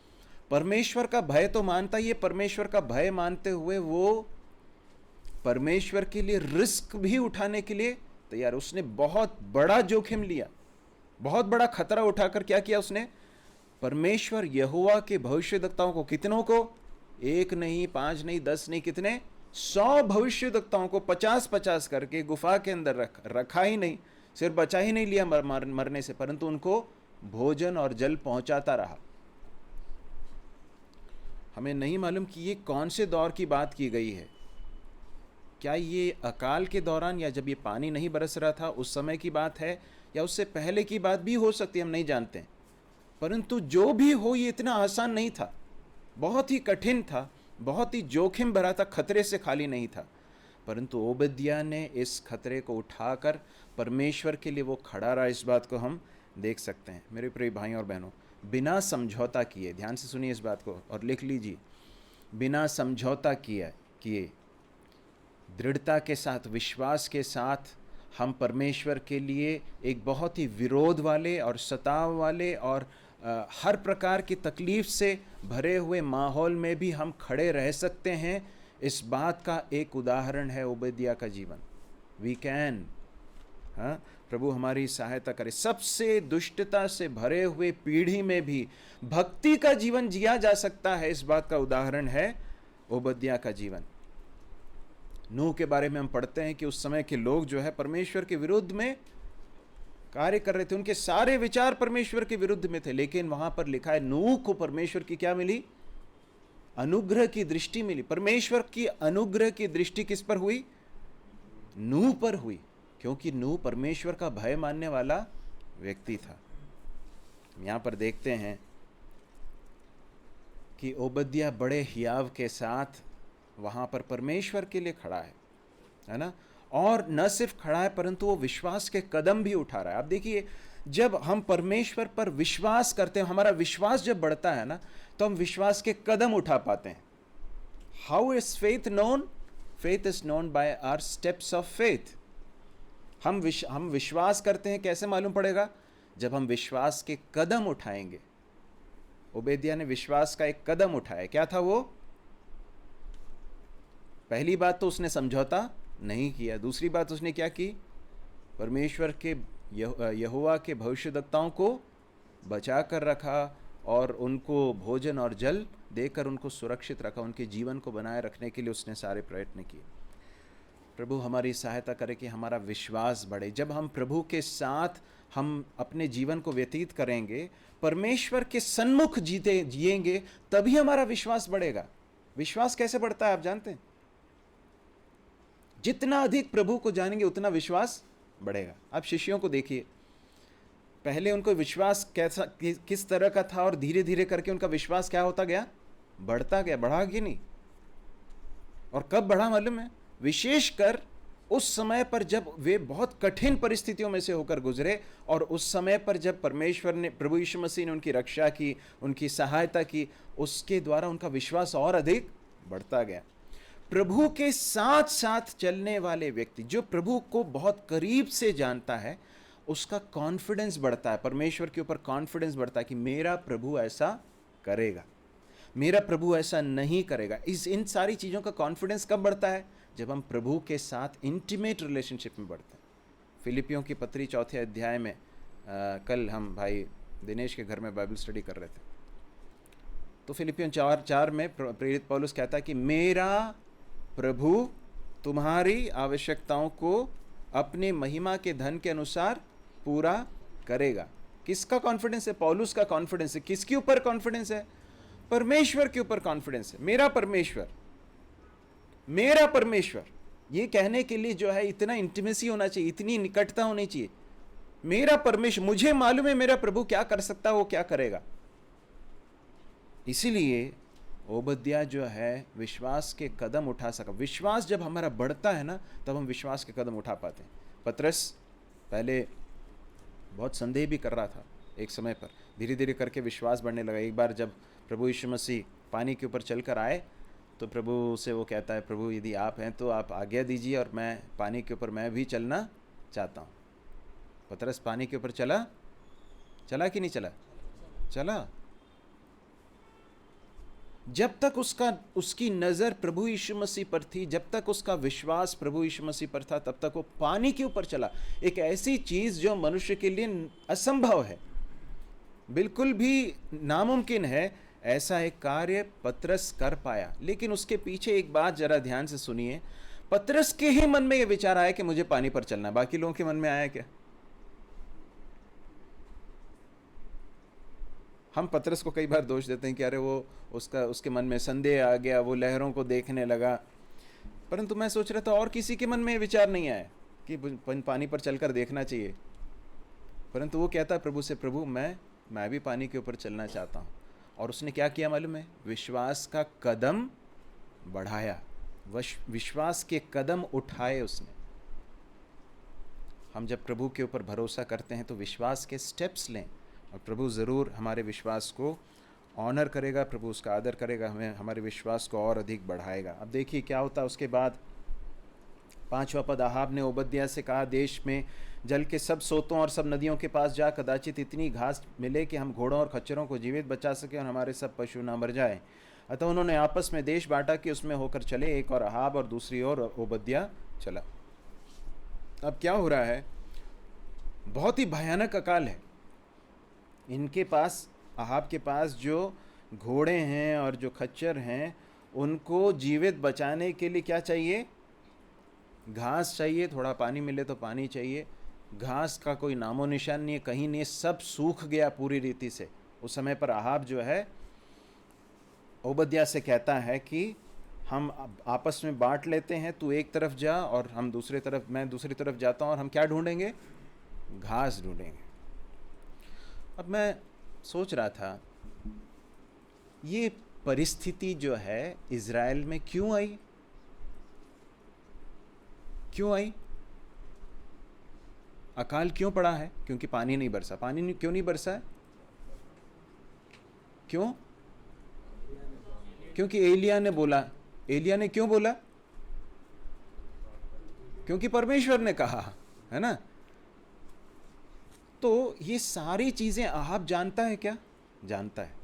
परमेश्वर का भय तो मानता ही है, परमेश्वर का भय मानते हुए वो परमेश्वर के लिए रिस्क भी उठाने के लिए तैयार। उसने बहुत बड़ा जोखिम लिया, बहुत बड़ा खतरा उठाकर क्या किया उसने? परमेश्वर यहोवा के भविष्यद्वक्ताओं को, कितनों को? 1 नहीं, 5 नहीं, 10 नहीं, कितने? 100 भविष्यद्वक्ताओं को 50-50 करके गुफा के अंदर रखा ही नहीं, सिर्फ बचा ही नहीं लिया मरने से, परंतु उनको भोजन और जल पहुंचाता रहा। हमें नहीं मालूम कि ये कौन से दौर की बात की गई है। क्या ये अकाल के दौरान या जब ये पानी नहीं बरस रहा था उस समय की बात है, या उससे पहले की बात भी हो सकती है, हम नहीं जानते। परंतु जो भी हो, ये इतना आसान नहीं था, बहुत ही कठिन था, बहुत ही जोखिम भरा था, खतरे से खाली नहीं था। परंतु ओबद्याह ने इस खतरे को उठाकर परमेश्वर के लिए वो खड़ा रहा। इस बात को हम देख सकते हैं। मेरे प्रिय भाई और बहनों, बिना समझौता किए, ध्यान से सुनिए इस बात को और लिख लीजिए, बिना समझौता किए दृढ़ता के साथ, विश्वास के साथ हम परमेश्वर के लिए एक बहुत ही विरोध वाले और सताव वाले और हर प्रकार की तकलीफ से भरे हुए माहौल में भी हम खड़े रह सकते हैं। इस बात का एक उदाहरण है ओबद्याह का जीवन। वी कैन, हाँ, प्रभु हमारी सहायता करे। सबसे दुष्टता से भरे हुए पीढ़ी में भी भक्ति का जीवन जिया जा सकता है, इस बात का उदाहरण है ओबद्याह का जीवन। नूह के बारे में हम पढ़ते हैं कि उस समय के लोग जो है परमेश्वर के विरुद्ध में कार्य कर रहे थे, उनके सारे विचार परमेश्वर के विरुद्ध में थे, लेकिन वहां पर लिखा है नूह को परमेश्वर की क्या मिली? अनुग्रह की दृष्टि मिली। परमेश्वर की अनुग्रह की दृष्टि किस पर हुई? नूह पर हुई, क्योंकि नूह परमेश्वर का भय मानने वाला व्यक्ति था। यहां पर देखते हैं कि ओबद्याह बड़े हियाव के साथ वहां पर परमेश्वर के लिए खड़ा है ना, और न सिर्फ खड़ा है परंतु वो विश्वास के कदम भी उठा रहा है। आप देखिए, जब हम परमेश्वर पर विश्वास करते हैं, हमारा विश्वास जब बढ़ता है ना, तो हम विश्वास के कदम उठा पाते हैं। How is faith known? Faith is known by our steps of faith. हम विश्वास करते हैं, कैसे मालूम पड़ेगा? जब हम विश्वास के कदम उठाएंगे। ओबद्याह ने विश्वास का एक कदम उठाया। क्या था वो? पहली बात तो उसने समझौता नहीं किया। दूसरी बात उसने क्या की? परमेश्वर के यहोवा के भविष्यद्वक्ताओं को बचा कर रखा और उनको भोजन और जल देकर उनको सुरक्षित रखा। उनके जीवन को बनाए रखने के लिए उसने सारे प्रयत्न किए। प्रभु हमारी सहायता करे कि हमारा विश्वास बढ़े। जब हम प्रभु के साथ हम अपने जीवन को व्यतीत करेंगे, परमेश्वर के सन्मुख जिएंगे, तभी हमारा विश्वास बढ़ेगा। विश्वास कैसे बढ़ता है आप जानते हैं? जितना अधिक प्रभु को जानेंगे उतना विश्वास बढ़ेगा। आप शिष्यों को देखिए, पहले उनको विश्वास कैसा किस तरह का था और धीरे धीरे करके उनका विश्वास क्या होता गया? बढ़ता गया। बढ़ा कि नहीं? और कब बढ़ा मालूम है? विशेषकर उस समय पर जब वे बहुत कठिन परिस्थितियों में से होकर गुजरे, और उस समय पर जब परमेश्वर ने, प्रभु यीशु मसीह ने उनकी रक्षा की, उनकी सहायता की, उसके द्वारा उनका विश्वास और अधिक बढ़ता गया। प्रभु के साथ साथ चलने वाले व्यक्ति, जो प्रभु को बहुत करीब से जानता है, उसका कॉन्फिडेंस बढ़ता है, परमेश्वर के ऊपर कॉन्फिडेंस बढ़ता है कि मेरा प्रभु ऐसा करेगा, मेरा प्रभु ऐसा नहीं करेगा। इन सारी चीज़ों का कॉन्फिडेंस कब बढ़ता है? जब हम प्रभु के साथ इंटीमेट रिलेशनशिप में बढ़ते हैं। फिलिपियों की पत्री 4 अध्याय में कल हम भाई दिनेश के घर में बाइबल स्टडी कर रहे थे, तो फिलिपियों 4:4 में प्रेरित पौलुस कहता है कि मेरा प्रभु तुम्हारी आवश्यकताओं को अपने महिमा के धन के अनुसार पूरा करेगा। किसका कॉन्फिडेंस है? पौलुस का कॉन्फिडेंस है। किसके ऊपर कॉन्फिडेंस है? परमेश्वर के ऊपर कॉन्फिडेंस है। मेरा परमेश्वर, मेरा परमेश्वर, ये कहने के लिए जो है इतना इंटीमेसी होना चाहिए, इतनी निकटता होनी चाहिए। मेरा परमेश्वर, मुझे मालूम है मेरा प्रभु क्या कर सकता है, वो क्या करेगा। इसीलिए ओबद्याह जो है विश्वास के कदम उठा सका। विश्वास जब हमारा बढ़ता है ना, तब हम विश्वास के कदम उठा पाते हैं। पतरस पहले बहुत संदेह भी कर रहा था, एक समय पर धीरे धीरे करके विश्वास बढ़ने लगा। एक बार जब प्रभु यीशु मसीह पानी के ऊपर चल कर आए तो प्रभु से वो कहता है, प्रभु यदि आप हैं तो आप आज्ञा दीजिए और मैं पानी के ऊपर मैं भी चलना चाहता हूँ। पतरस पानी के ऊपर चला कि नहीं चला? चला। जब तक उसकी नज़र प्रभु यीशु मसीह पर थी, जब तक उसका विश्वास प्रभु यीशु मसीह पर था, तब तक वो पानी के ऊपर चला। एक ऐसी चीज़ जो मनुष्य के लिए असंभव है, बिल्कुल भी नामुमकिन है, ऐसा एक कार्य पतरस कर पाया। लेकिन उसके पीछे एक बात जरा ध्यान से सुनिए। पतरस के ही मन में यह विचार आया कि मुझे पानी पर चलना है, बाकी लोगों के मन में आया क्या? हम पतरस को कई बार दोष देते हैं कि अरे वो उसके मन में संदेह आ गया, वो लहरों को देखने लगा। परंतु मैं सोच रहा था और किसी के मन में विचार नहीं आया कि पानी पर चलकर देखना चाहिए। परंतु वो कहता प्रभु से, प्रभु मैं भी पानी के ऊपर चलना चाहता हूँ। और उसने क्या किया मालूम है? विश्वास का कदम बढ़ाया, विश्वास के कदम उठाए उसने। हम जब प्रभु के ऊपर भरोसा करते हैं तो विश्वास के स्टेप्स लें, और प्रभु ज़रूर हमारे विश्वास को ऑनर करेगा, प्रभु उसका आदर करेगा, हमें हमारे विश्वास को और अधिक बढ़ाएगा। अब देखिए क्या होता है उसके बाद। 5वां पद, अहाब ने ओबद्याह से कहा, देश में जल के सब सोतों और सब नदियों के पास जा कदाचित इतनी घास मिले कि हम घोड़ों और खच्चरों को जीवित बचा सकें और हमारे सब पशु ना मर जाए। अतः उन्होंने आपस में देश बांटा कि उसमें होकर चले, एक और अहाब और दूसरी ओर ओबद्याह चला। अब क्या हो रहा है? बहुत ही भयानक अकाल है इनके पास। अहाब के पास जो घोड़े हैं और जो खच्चर हैं, उनको जीवित बचाने के लिए क्या चाहिए? घास चाहिए। थोड़ा पानी मिले तो पानी चाहिए। घास का कोई नामो निशान नहीं है, कहीं नहीं, सब सूख गया पूरी रीति से। उस समय पर अहाब जो है ओबद्याह से कहता है कि हम आपस में बांट लेते हैं, तू एक तरफ जा और मैं दूसरी तरफ जाता हूँ, और हम क्या ढूंढेंगे? घास ढूंढेंगे। अब मैं सोच रहा था ये परिस्थिति जो है इज़राइल में क्यों आई? अकाल क्यों पड़ा है? क्योंकि पानी नहीं बरसा। क्यों नहीं बरसा है? क्यों? क्योंकि एलिया ने बोला। एलिया ने क्यों बोला? क्योंकि परमेश्वर ने कहा, है ना? तो ये सारी चीजें अहाब जानता है क्या? जानता है।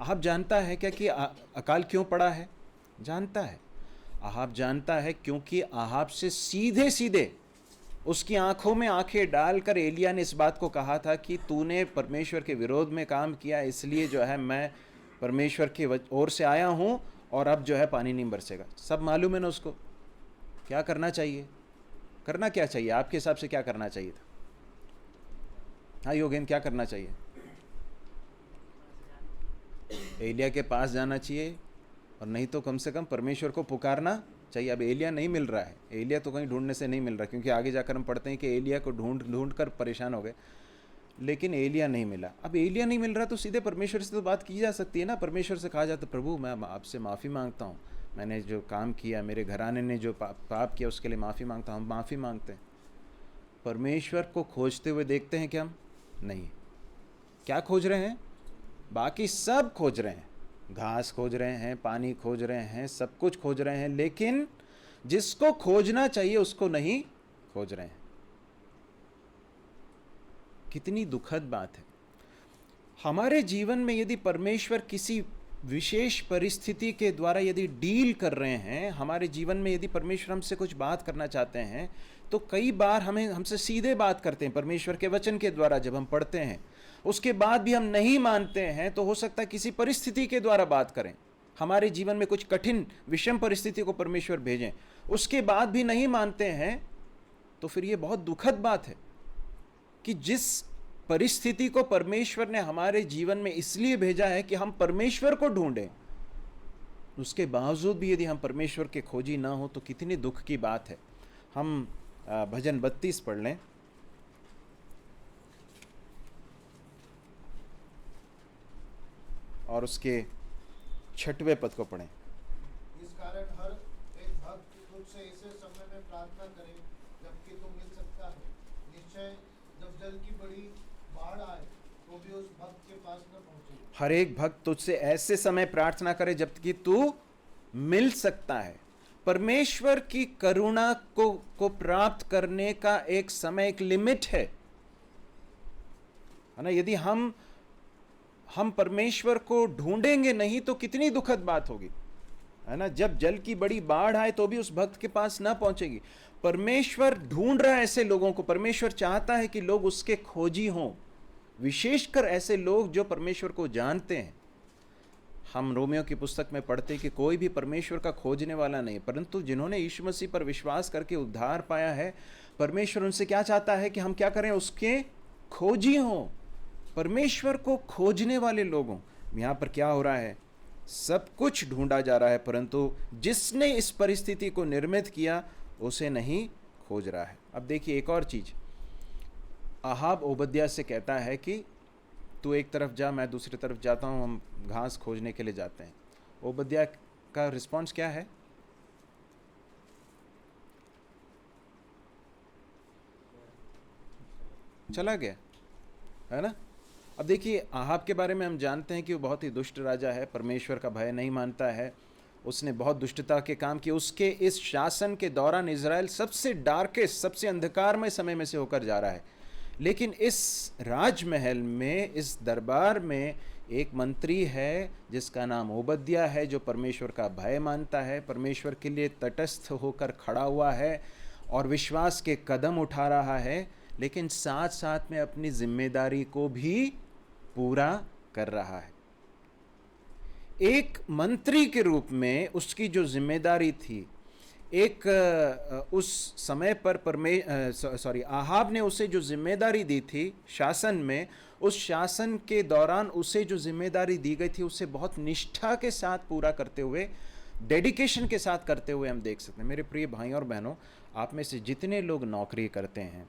अहाब जानता है क्या कि अकाल क्यों पड़ा है? जानता है। अहाब जानता है क्योंकि अहाब से सीधे सीधे उसकी आंखों में आंखें डालकर एलिया ने इस बात को कहा था कि तूने परमेश्वर के विरोध में काम किया, इसलिए जो है मैं परमेश्वर की ओर से आया हूं और अब जो है पानी नहीं बरसेगा। सब मालूम है ना उसको। क्या करना चाहिए? करना क्या चाहिए आपके हिसाब से? क्या करना चाहिए था? हाँ योगेन, क्या करना चाहिए? एलिया के पास जाना चाहिए, और नहीं तो कम से कम परमेश्वर को पुकारना चाहिए। अब एलिया नहीं मिल रहा है, एलिया तो कहीं ढूंढने से नहीं मिल रहा, क्योंकि आगे जाकर हम पढ़ते हैं कि एलिया को ढूंढ कर परेशान हो गए, लेकिन एलिया नहीं मिला। अब एलिया नहीं मिल रहा तो सीधे परमेश्वर से तो बात की जा सकती है ना। परमेश्वर से कहा जाता, प्रभु मैं आपसे माफ़ी मांगता हूँ, मैंने जो काम किया, मेरे घराने ने जो पाप किया, उसके लिए माफ़ी मांगता हूँ। हम माफ़ी मांगते हैं। परमेश्वर को खोजते हुए देखते हैं क्या हम? नहीं। क्या खोज रहे हैं? बाकी सब खोज रहे हैं, घास खोज रहे हैं, पानी खोज रहे हैं, सब कुछ खोज रहे हैं, लेकिन जिसको खोजना चाहिए उसको नहीं खोज रहे हैं। कितनी दुखद बात है। हमारे जीवन में यदि परमेश्वर किसी विशेष परिस्थिति के द्वारा यदि डील कर रहे हैं, हमारे जीवन में यदि परमेश्वर हमसे कुछ बात करना चाहते हैं, तो कई बार हमसे सीधे बात करते हैं परमेश्वर के वचन के द्वारा जब हम पढ़ते हैं। उसके बाद भी हम नहीं मानते हैं, तो हो सकता है किसी परिस्थिति के द्वारा बात करें, हमारे जीवन में कुछ कठिन विषम परिस्थिति को परमेश्वर भेजें, उसके बाद भी नहीं मानते हैं, तो फिर ये बहुत दुखद बात है कि जिस परिस्थिति को परमेश्वर ने हमारे जीवन में इसलिए भेजा है कि हम परमेश्वर को ढूंढें, उसके बावजूद भी यदि हम परमेश्वर के खोजी ना हो तो कितनी दुख की बात है। हम भजन 32 पढ़ लें। और उसके 6वें पद को पढ़ें। इस कारण हर एक भक्त तुझसे ऐसे समय में प्रार्थना करे जबकि तू मिल सकता है। निश्चय जब जल की बड़ी बाढ़ आए तो वो भी उस भक्त के पास न पहुंचे। हर एक भक्त तुझसे ऐसे समय प्रार्थना करे जबकि तू मिल सकता है। परमेश्वर की करुणा को प्राप्त करने का एक समय, एक लिमिट है ना। यदि हम परमेश्वर को ढूंढेंगे नहीं तो कितनी दुखद बात होगी, है ना। जब जल की बड़ी बाढ़ आए तो भी उस भक्त के पास ना पहुंचेगी। परमेश्वर ढूंढ रहा है ऐसे लोगों को। परमेश्वर चाहता है कि लोग उसके खोजी हों, विशेषकर ऐसे लोग जो परमेश्वर को जानते हैं। हम रोमियो की पुस्तक में पढ़ते हैं कि कोई भी परमेश्वर का खोजने वाला नहीं, परंतु जिन्होंने यीशु मसीह पर विश्वास करके उद्धार पाया है, परमेश्वर उनसे क्या चाहता है कि हम क्या करें, उसके खोजी हों, परमेश्वर को खोजने वाले लोगों। यहाँ पर क्या हो रहा है, सब कुछ ढूंढा जा रहा है, परंतु जिसने इस परिस्थिति को निर्मित किया उसे नहीं खोज रहा है। अब देखिए एक और चीज, आहाब ओबद्याह से कहता है कि तू एक तरफ जा, मैं दूसरी तरफ जाता हूं, हम घास खोजने के लिए जाते हैं। ओबद्याह का रिस्पॉन्स क्या है? चला गया, है ना। अब देखिए आहाब के बारे में हम जानते हैं कि वो बहुत ही दुष्ट राजा है, परमेश्वर का भय नहीं मानता है, उसने बहुत दुष्टता के काम किए। उसके इस शासन के दौरान इजराइल सबसे डार्केस्ट, सबसे अंधकारमय समय में से होकर जा रहा है। लेकिन इस राजमहल में, इस दरबार में एक मंत्री है जिसका नाम ओबद्याह है, जो परमेश्वर का भय मानता है, परमेश्वर के लिए तटस्थ होकर खड़ा हुआ है और विश्वास के कदम उठा रहा है, लेकिन साथ साथ में अपनी जिम्मेदारी को भी पूरा कर रहा है। एक मंत्री के रूप में उसकी जो जिम्मेदारी थी, एक उस समय पर आहाब ने उसे जो जिम्मेदारी दी थी शासन में, उस शासन के दौरान उसे जो जिम्मेदारी दी गई थी उसे बहुत निष्ठा के साथ पूरा करते हुए, डेडिकेशन के साथ करते हुए हम देख सकते हैं। मेरे प्रिय भाई और बहनों, आप में से जितने लोग नौकरी करते हैं,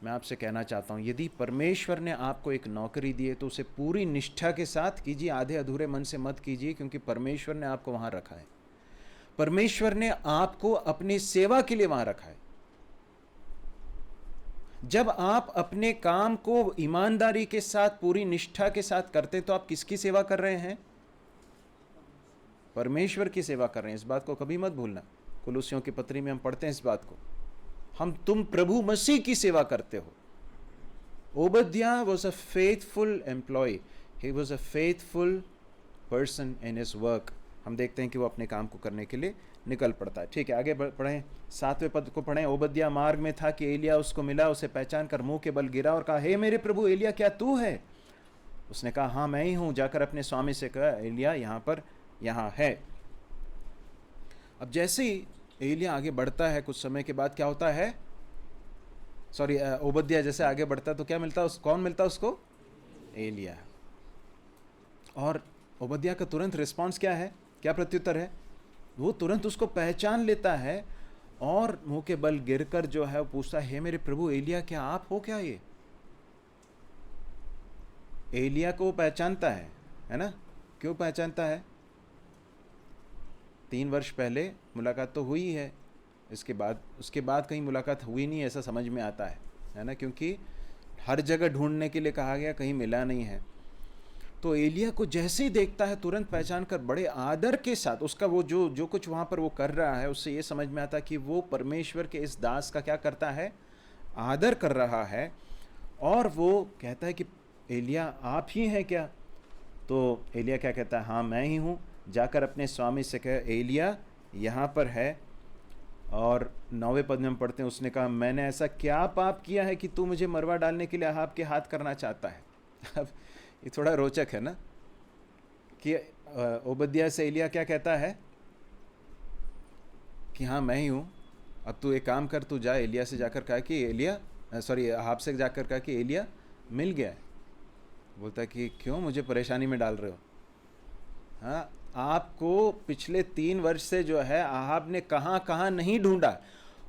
मैं आपसे कहना चाहता हूँ, यदि परमेश्वर ने आपको एक नौकरी दी है तो उसे पूरी निष्ठा के साथ कीजिए, आधे अधूरे मन से मत कीजिए, क्योंकि परमेश्वर ने आपको वहाँ रखा है। परमेश्वर ने आपको अपनी सेवा के लिए वहाँ रखा है। जब आप अपने काम को ईमानदारी के साथ, पूरी निष्ठा के साथ करते तो आप किसकी सेवा कर रहे हैं? परमेश्वर की सेवा कर रहे हैं। इस बात को कभी मत भूलना। कुलुस्सियों की पत्री में हम पढ़ते हैं इस बात को, तुम प्रभु मसीह की सेवा करते हो। ओबद्याह was a faithful employee, he was a faithful person in his work। हम देखते हैं कि वो अपने काम को करने के लिए निकल पड़ता है। ठीक है, आगे पढ़ें, 7वें पद को पढ़ें। ओबद्याह मार्ग में था कि एलिया उसको मिला, उसे पहचान कर मुंह के बल गिरा और कहा, हे मेरे प्रभु एलिया, क्या तू है? उसने कहा, हाँ मैं ही हूं। जाकर अपने स्वामी से कहा, एलिया यहाँ है। अब जैसे ही एलिया आगे बढ़ता है, कुछ समय के बाद क्या होता है, ओबद्याह जैसे आगे बढ़ता है तो क्या मिलता है, कौन मिलता है उसको? एलिया। और ओबद्याह का तुरंत रिस्पांस क्या है, क्या प्रत्युत्तर है? वो तुरंत उसको पहचान लेता है और मुंह के बल गिरकर जो है वो पूछता है, हे मेरे प्रभु एलिया, क्या आप हो क्या? ये एलिया को वो पहचानता है ना। क्यों पहचानता है? 3 वर्ष पहले मुलाकात तो हुई है, उसके बाद कहीं मुलाकात हुई नहीं, ऐसा समझ में आता है ना, क्योंकि हर जगह ढूंढने के लिए कहा गया, कहीं मिला नहीं है। तो एलिया को जैसे ही देखता है तुरंत पहचान कर बड़े आदर के साथ उसका वो जो कुछ वहाँ पर वो कर रहा है, उससे ये समझ में आता कि वो परमेश्वर के इस दास का क्या करता है, आदर कर रहा है। और वो कहता है कि एलिया आप ही हैं क्या? तो एलिया क्या कहता है, हाँ मैं ही हूँ। जाकर अपने स्वामी से कहे, एलिया यहाँ पर है। और 9वें पद में हम पढ़ते हैं, उसने कहा, मैंने ऐसा क्या पाप किया है कि तू मुझे मरवा डालने के लिए आहाब के हाथ करना चाहता है? अब ये थोड़ा रोचक है ना कि ओबद्याह से एलिया क्या कहता है कि हाँ मैं ही हूँ। अब तू एक काम कर, तू जा एलिया से जाकर कहा कि आहाब से जाकर कहा कि एलिया मिल गया है। बोलता है कि क्यों मुझे परेशानी में डाल रहे हो? हाँ, आपको पिछले 3 वर्ष से जो है आहाब ने कहाँ कहाँ नहीं ढूंढा,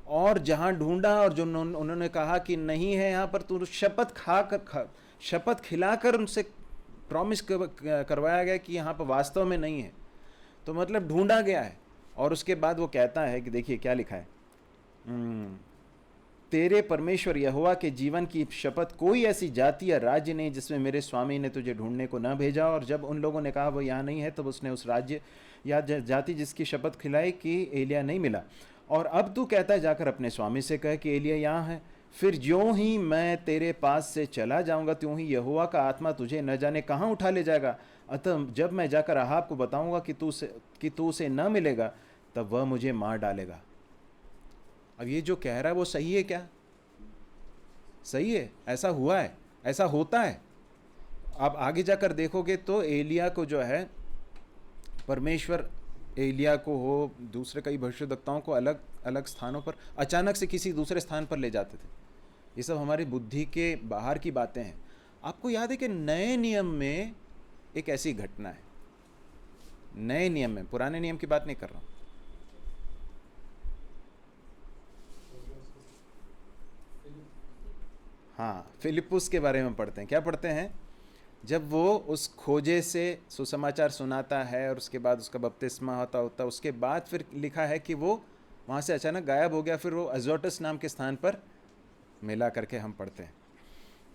और जहाँ ढूंढा और जो उन्होंने कहा कि नहीं है यहाँ पर, तो शपथ खिलाकर उनसे प्रॉमिस करवाया गया कि यहाँ पर वास्तव में नहीं है। तो मतलब ढूंढा गया है। और उसके बाद वो कहता है कि देखिए क्या लिखा है, तेरे परमेश्वर यहोवा के जीवन की शपथ, कोई ऐसी जाति या राज्य नहीं जिसमें मेरे स्वामी ने तुझे ढूंढने को न भेजा। और जब उन लोगों ने कहा वो यहाँ नहीं है, तब उसने उस राज्य या जाति जिसकी शपथ खिलाई कि एलिया नहीं मिला। और अब तू कहता है जाकर अपने स्वामी से कह कि एलिया यहाँ है। फिर ज्यों ही मैं तेरे पास से चला जाऊंगा त्यों ही यहोवा का आत्मा तुझे न जाने कहाँ उठा ले जाएगा। अतः जब मैं जाकर अहाब को बताऊंगा कि तू उसे न मिलेगा, तब वह मुझे मार डालेगा। अब ये जो कह रहा है वो सही है क्या? सही है, ऐसा हुआ है, ऐसा होता है। आप आगे जाकर देखोगे तो एलिया को जो है परमेश्वर, एलिया को हो, दूसरे कई भविष्यद्वक्ताओं को अलग अलग स्थानों पर अचानक से किसी दूसरे स्थान पर ले जाते थे। ये सब हमारी बुद्धि के बाहर की बातें हैं। आपको याद है कि नए नियम में एक ऐसी घटना है, नए नियम में, पुराने नियम की बात नहीं कर रहा हूं। हाँ, फिलिप्पुस के बारे में पढ़ते हैं। क्या पढ़ते हैं? जब वो उस खोजे से सुसमाचार सुनाता है और उसके बाद उसका बपतिस्मा होता, उसके बाद फिर लिखा है कि वो वहाँ से अचानक गायब हो गया। फिर वो अजोटस नाम के स्थान पर मिला करके हम पढ़ते हैं।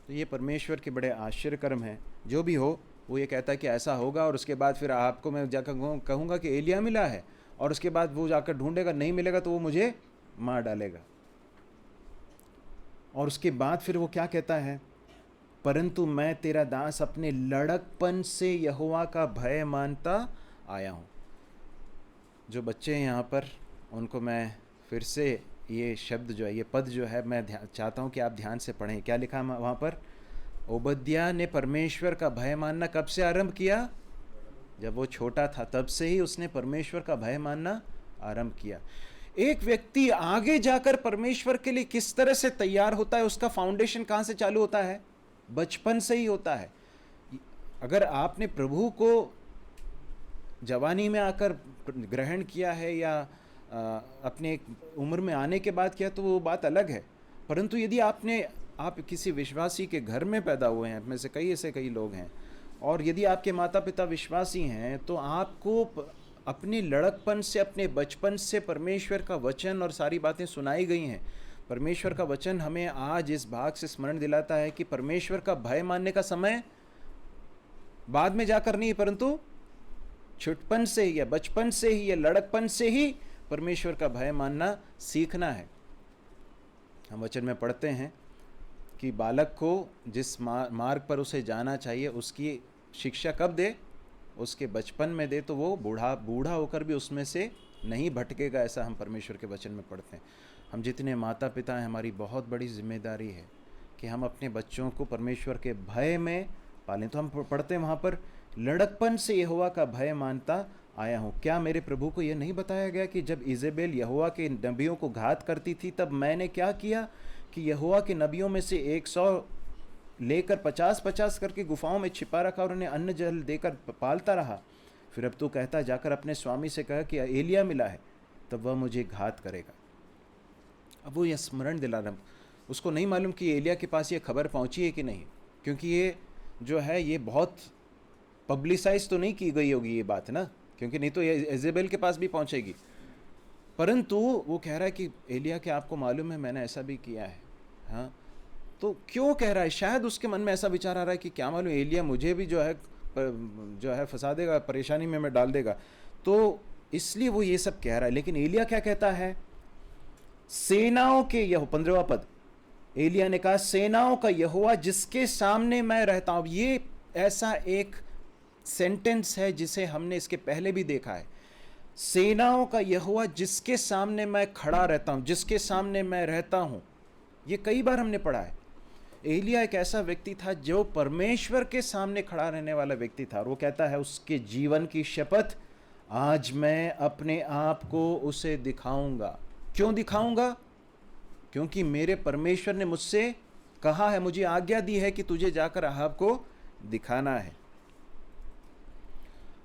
तो ये परमेश्वर के बड़े आश्चर्य कर्म हैं। जो भी हो, वो ये कहता है कि ऐसा होगा, और उसके बाद फिर आपको मैं जाकर कहूँगा कि एलिया मिला है, और उसके बाद वो जाकर ढूंढेगा, नहीं मिलेगा तो वो मुझे मार डालेगा। और उसके बाद फिर वो क्या कहता है? परंतु मैं तेरा दास अपने लड़कपन से यहोवा का भय मानता आया हूँ। जो बच्चे हैं यहाँ पर, उनको मैं फिर से ये शब्द जो है, ये पद जो है, मैं चाहता हूँ कि आप ध्यान से पढ़ें। क्या लिखा है वहाँ पर? ओबद्याह ने परमेश्वर का भय मानना कब से आरंभ किया? जब वो छोटा था, तब से ही उसने परमेश्वर का भय मानना आरंभ किया। एक व्यक्ति आगे जाकर परमेश्वर के लिए किस तरह से तैयार होता है, उसका फाउंडेशन कहाँ से चालू होता है? बचपन से ही होता है। अगर आपने प्रभु को जवानी में आकर ग्रहण किया है या अपने उम्र में आने के बाद किया तो वो बात अलग है। परंतु यदि आप किसी विश्वासी के घर में पैदा हुए हैं, में से कई लोग हैं, और यदि आपके माता पिता विश्वासी हैं, तो आपको अपने लड़कपन से, अपने बचपन से परमेश्वर का वचन और सारी बातें सुनाई गई हैं। परमेश्वर का वचन हमें आज इस भाग से स्मरण दिलाता है कि परमेश्वर का भय मानने का समय बाद में जाकर नहीं, परंतु छुटपन से ही या बचपन से ही या लड़कपन से ही परमेश्वर का भय मानना सीखना है। हम वचन में पढ़ते हैं कि बालक को जिस मार्ग पर उसे जाना चाहिए उसकी शिक्षा कब दे? उसके बचपन में दे, तो वो बूढ़ा होकर भी उसमें से नहीं भटकेगा। ऐसा हम परमेश्वर के वचन में पढ़ते हैं। हम जितने माता पिता हैं, हमारी बहुत बड़ी जिम्मेदारी है कि हम अपने बच्चों को परमेश्वर के भय में पालें। तो हम पढ़ते हैं वहाँ पर, लड़कपन से यहोवा का भय मानता आया हूँ। क्या मेरे प्रभु को यह नहीं बताया गया कि जब इजेबेल यहोवा के नबियों को घात करती थी, तब मैंने क्या किया कि यहोवा के नबियों में से 100 लेकर 50-50 करके गुफाओं में छिपा रखा और उन्हें अन्न जल देकर पालता रहा। फिर अब तू कहता जाकर अपने स्वामी से कहा कि एलिया मिला है, तब वह मुझे घात करेगा। अब वो यह स्मरण दिला रहा, उसको नहीं मालूम कि एलिया के पास ये खबर पहुंची है कि नहीं, क्योंकि ये जो है ये बहुत पब्लिसाइज तो नहीं की गई होगी ये बात ना, क्योंकि नहीं तो ये इजेबेल के पास भी पहुंचेगी। परंतु वो कह रहा है कि एलिया, क्या आपको मालूम है मैंने ऐसा भी किया है। हाँ, तो क्यों कह रहा है? शायद उसके मन में ऐसा विचार आ रहा है कि क्या मालूम एलिया मुझे भी जो है फंसा देगा, परेशानी में डाल देगा, तो इसलिए वो ये सब कह रहा है। लेकिन एलिया क्या कहता है? सेनाओं के यहोवा, 15वां पद, एलिया ने कहा सेनाओं का यहोवा जिसके सामने मैं रहता हूं। ये ऐसा एक सेंटेंस है जिसे हमने इसके पहले भी देखा है। सेनाओं का यहोवा जिसके सामने मैं खड़ा रहता हूं, जिसके सामने मैं रहता हूं, ये कई बार हमने पढ़ा है। एलिया एक ऐसा व्यक्ति था जो परमेश्वर के सामने खड़ा रहने वाला व्यक्ति था, और वो कहता है उसके जीवन की शपथ, आज मैं अपने आप को उसे दिखाऊंगा। क्यों दिखाऊंगा? क्योंकि मेरे परमेश्वर ने मुझसे कहा है, मुझे आज्ञा दी है कि तुझे जाकर अहाब को दिखाना है।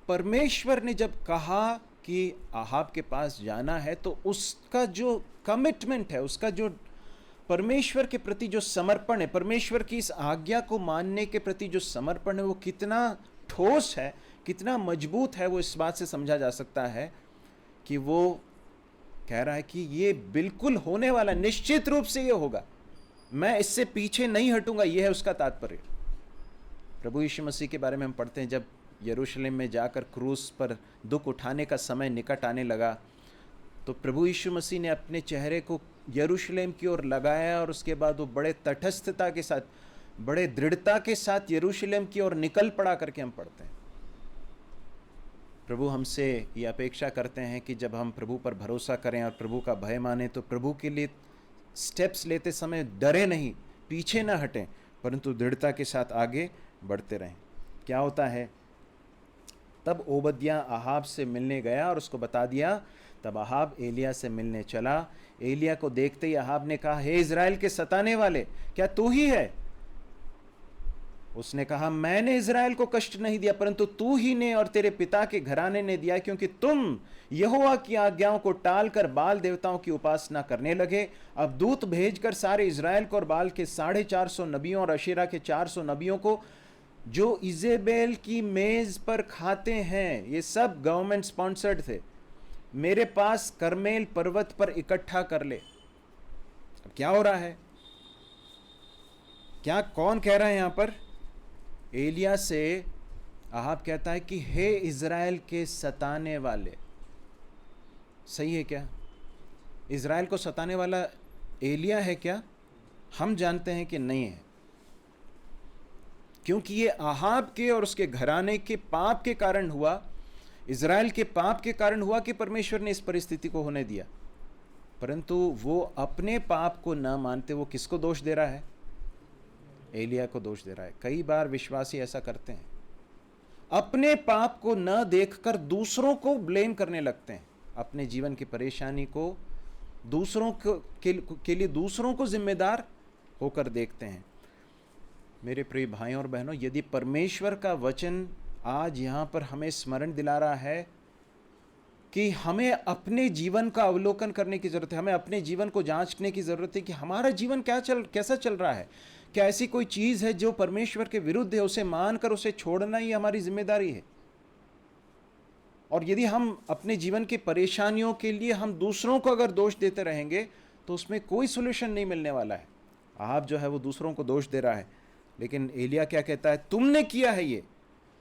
परमेश्वर ने जब कहा कि अहाब के पास जाना है, तो उसका जो कमिटमेंट है, उसका जो परमेश्वर के प्रति जो समर्पण है, परमेश्वर की इस आज्ञा को मानने के प्रति जो समर्पण है, वो कितना ठोस है, कितना मजबूत है, वो इस बात से समझा जा सकता है कि वो कह रहा है कि ये बिल्कुल होने वाला, निश्चित रूप से ये होगा, मैं इससे पीछे नहीं हटूंगा। ये है उसका तात्पर्य। प्रभु यीशु मसीह के बारे में हम पढ़ते हैं, जब यरूशलेम में जाकर क्रूस पर दुख उठाने का समय निकट आने लगा, तो प्रभु यीशु मसीह ने अपने चेहरे को यरूशलेम की ओर लगाया और उसके बाद वो बड़े तटस्थता के साथ, बड़े दृढ़ता के साथ यरूशलेम की ओर निकल पड़ा करके हम पढ़ते हैं। प्रभु हमसे ये अपेक्षा करते हैं कि जब हम प्रभु पर भरोसा करें और प्रभु का भय माने, तो प्रभु के लिए स्टेप्स लेते समय डरे नहीं, पीछे ना हटें, परंतु दृढ़ता के साथ आगे बढ़ते रहें। क्या होता है, तब ओबद्याह अहाब से मिलने गया और उसको बता दिया। तब अहाब एलिया से मिलने चला। एलिया को देखते ही अहाब ने कहा, हे इज़राइल के सताने वाले, क्या तू ही है? उसने कहा, मैंने इज़राइल को कष्ट नहीं दिया, परंतु तू ही ने और तेरे पिता के घराने ने दिया, क्योंकि तुम यहोवा की आज्ञाओं को टालकर बाल देवताओं की उपासना करने लगे। अब दूत भेजकर सारे इज़राइल को और बाल के 450 नबियों और अशेरा के 400 नबियों को, जो इजेबेल की मेज पर खाते हैं, ये सब गवर्नमेंट स्पॉन्सर्ड थे, मेरे पास करमेल पर्वत पर इकट्ठा कर ले। अब क्या हो रहा है? क्या, कौन कह रहा है यहां पर? एलिया से अहाब कहता है कि हे इज़राइल के सताने वाले। सही है क्या? इज़राइल को सताने वाला एलिया है क्या? हम जानते हैं कि नहीं है, क्योंकि ये अहाब के और उसके घराने के पाप के कारण हुआ, इज़राइल के पाप के कारण हुआ कि परमेश्वर ने इस परिस्थिति को होने दिया। परंतु वो अपने पाप को न मानते, वो किसको दोष दे रहा है? एलिया को दोष दे रहा है। कई बार विश्वासी ऐसा करते हैं, अपने पाप को न देखकर दूसरों को ब्लेम करने लगते हैं, अपने जीवन की परेशानी को दूसरों के लिए दूसरों को जिम्मेदार होकर देखते हैं। मेरे प्रिय भाइयों और बहनों, यदि परमेश्वर का वचन आज यहाँ पर हमें स्मरण दिला रहा है कि हमें अपने जीवन का अवलोकन करने की ज़रूरत है, हमें अपने जीवन को जांचने की ज़रूरत है कि हमारा जीवन कैसा चल रहा है। क्या ऐसी कोई चीज़ है जो परमेश्वर के विरुद्ध है? उसे मानकर उसे छोड़ना ही हमारी जिम्मेदारी है। और यदि हम अपने जीवन की परेशानियों के लिए हम दूसरों को अगर दोष देते रहेंगे, तो उसमें कोई सोल्यूशन नहीं मिलने वाला है। आप जो है वो दूसरों को दोष दे रहा है, लेकिन एलिया क्या कहता है? तुमने किया है ये,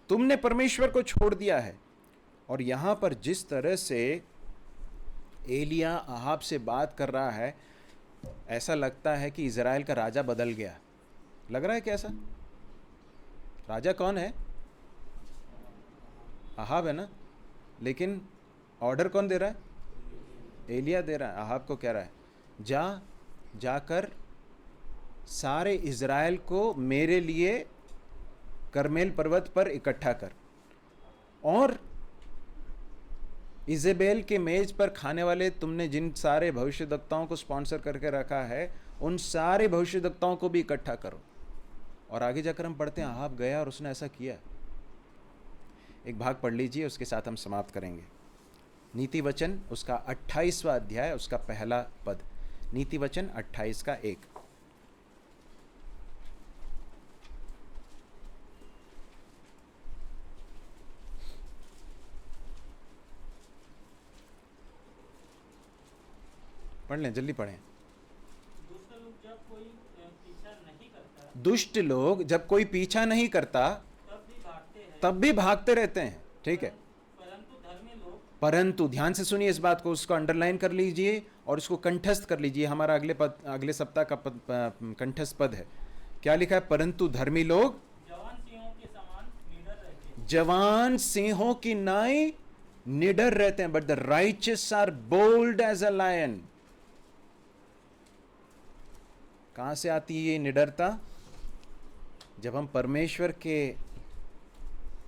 तुमने परमेश्वर को छोड़ दिया है। और यहाँ पर जिस तरह से एलिया अहाब से बात कर रहा है, ऐसा लगता है कि इज़राइल का राजा बदल गया। लग रहा है कि ऐसा? राजा कौन है? अहाब है ना, लेकिन ऑर्डर कौन दे रहा है? एलिया दे रहा है। अहाब को कह रहा है, जाकर सारे इज़राइल को मेरे लिए करमेल पर्वत पर इकट्ठा कर, और इजेबेल के मेज पर खाने वाले तुमने जिन सारे भविष्यद्वक्ताओं को स्पॉन्सर करके रखा है, उन सारे भविष्यद्वक्ताओं को भी इकट्ठा करो। और आगे जाकर हम पढ़ते हैं, अहाब गया और उसने ऐसा किया। एक भाग पढ़ लीजिए, उसके साथ हम समाप्त करेंगे। नीति वचन उसका 28वां अध्याय, उसका पहला पद। नीति वचन 28 का 1। पढ़ लें, जल्दी पढ़ें। दुष्ट लोग जब कोई पीछा नहीं करता तब भी भागते रहते हैं। ठीक है, परंतु ध्यान से सुनिए इस बात को, उसको अंडरलाइन कर लीजिए और इसको कंठस्थ कर लीजिए। हमारा अगले सप्ताह का कंठस्थ पद है। क्या लिखा है? परंतु धर्मी लोग जवान सिंहों की नाई निडर रहते हैं, but the righteous are bold as a lion. कहां से आती है ये निडरता? जब हम परमेश्वर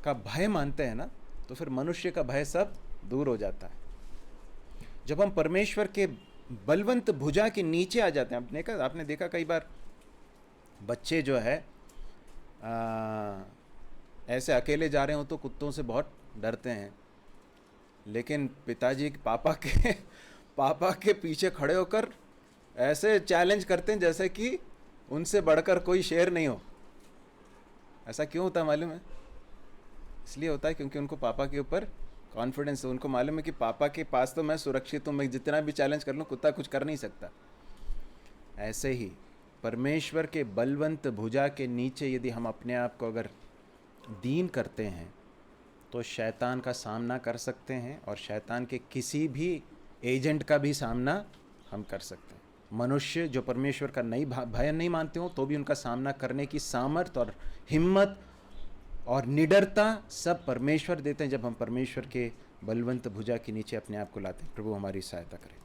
का भय मानते हैं ना, तो फिर मनुष्य का भय सब दूर हो जाता है। जब हम परमेश्वर के बलवंत भुजा के नीचे आ जाते हैं। आपने देखा कई बार बच्चे जो है ऐसे अकेले जा रहे हो तो कुत्तों से बहुत डरते हैं, लेकिन पिताजी पापा के पीछे खड़े होकर ऐसे चैलेंज करते हैं जैसे कि उनसे बढ़कर कोई शेर नहीं हो। ऐसा क्यों होता है मालूम है? इसलिए होता है क्योंकि उनको पापा के ऊपर कॉन्फिडेंस, उनको मालूम है कि पापा के पास तो मैं सुरक्षित हूँ, मैं जितना भी चैलेंज कर लूँ कुत्ता कुछ कर नहीं सकता। ऐसे ही परमेश्वर के बलवंत भुजा के नीचे यदि हम अपने आप को अगर दीन करते हैं तो शैतान का सामना कर सकते हैं और शैतान के किसी भी एजेंट का भी सामना हम कर सकते हैं। मनुष्य जो परमेश्वर का भय नहीं मानते हो तो भी उनका सामना करने की सामर्थ और हिम्मत और निडरता सब परमेश्वर देते हैं जब हम परमेश्वर के बलवंत भुजा के नीचे अपने आप को लाते हैं। प्रभु हमारी सहायता करें।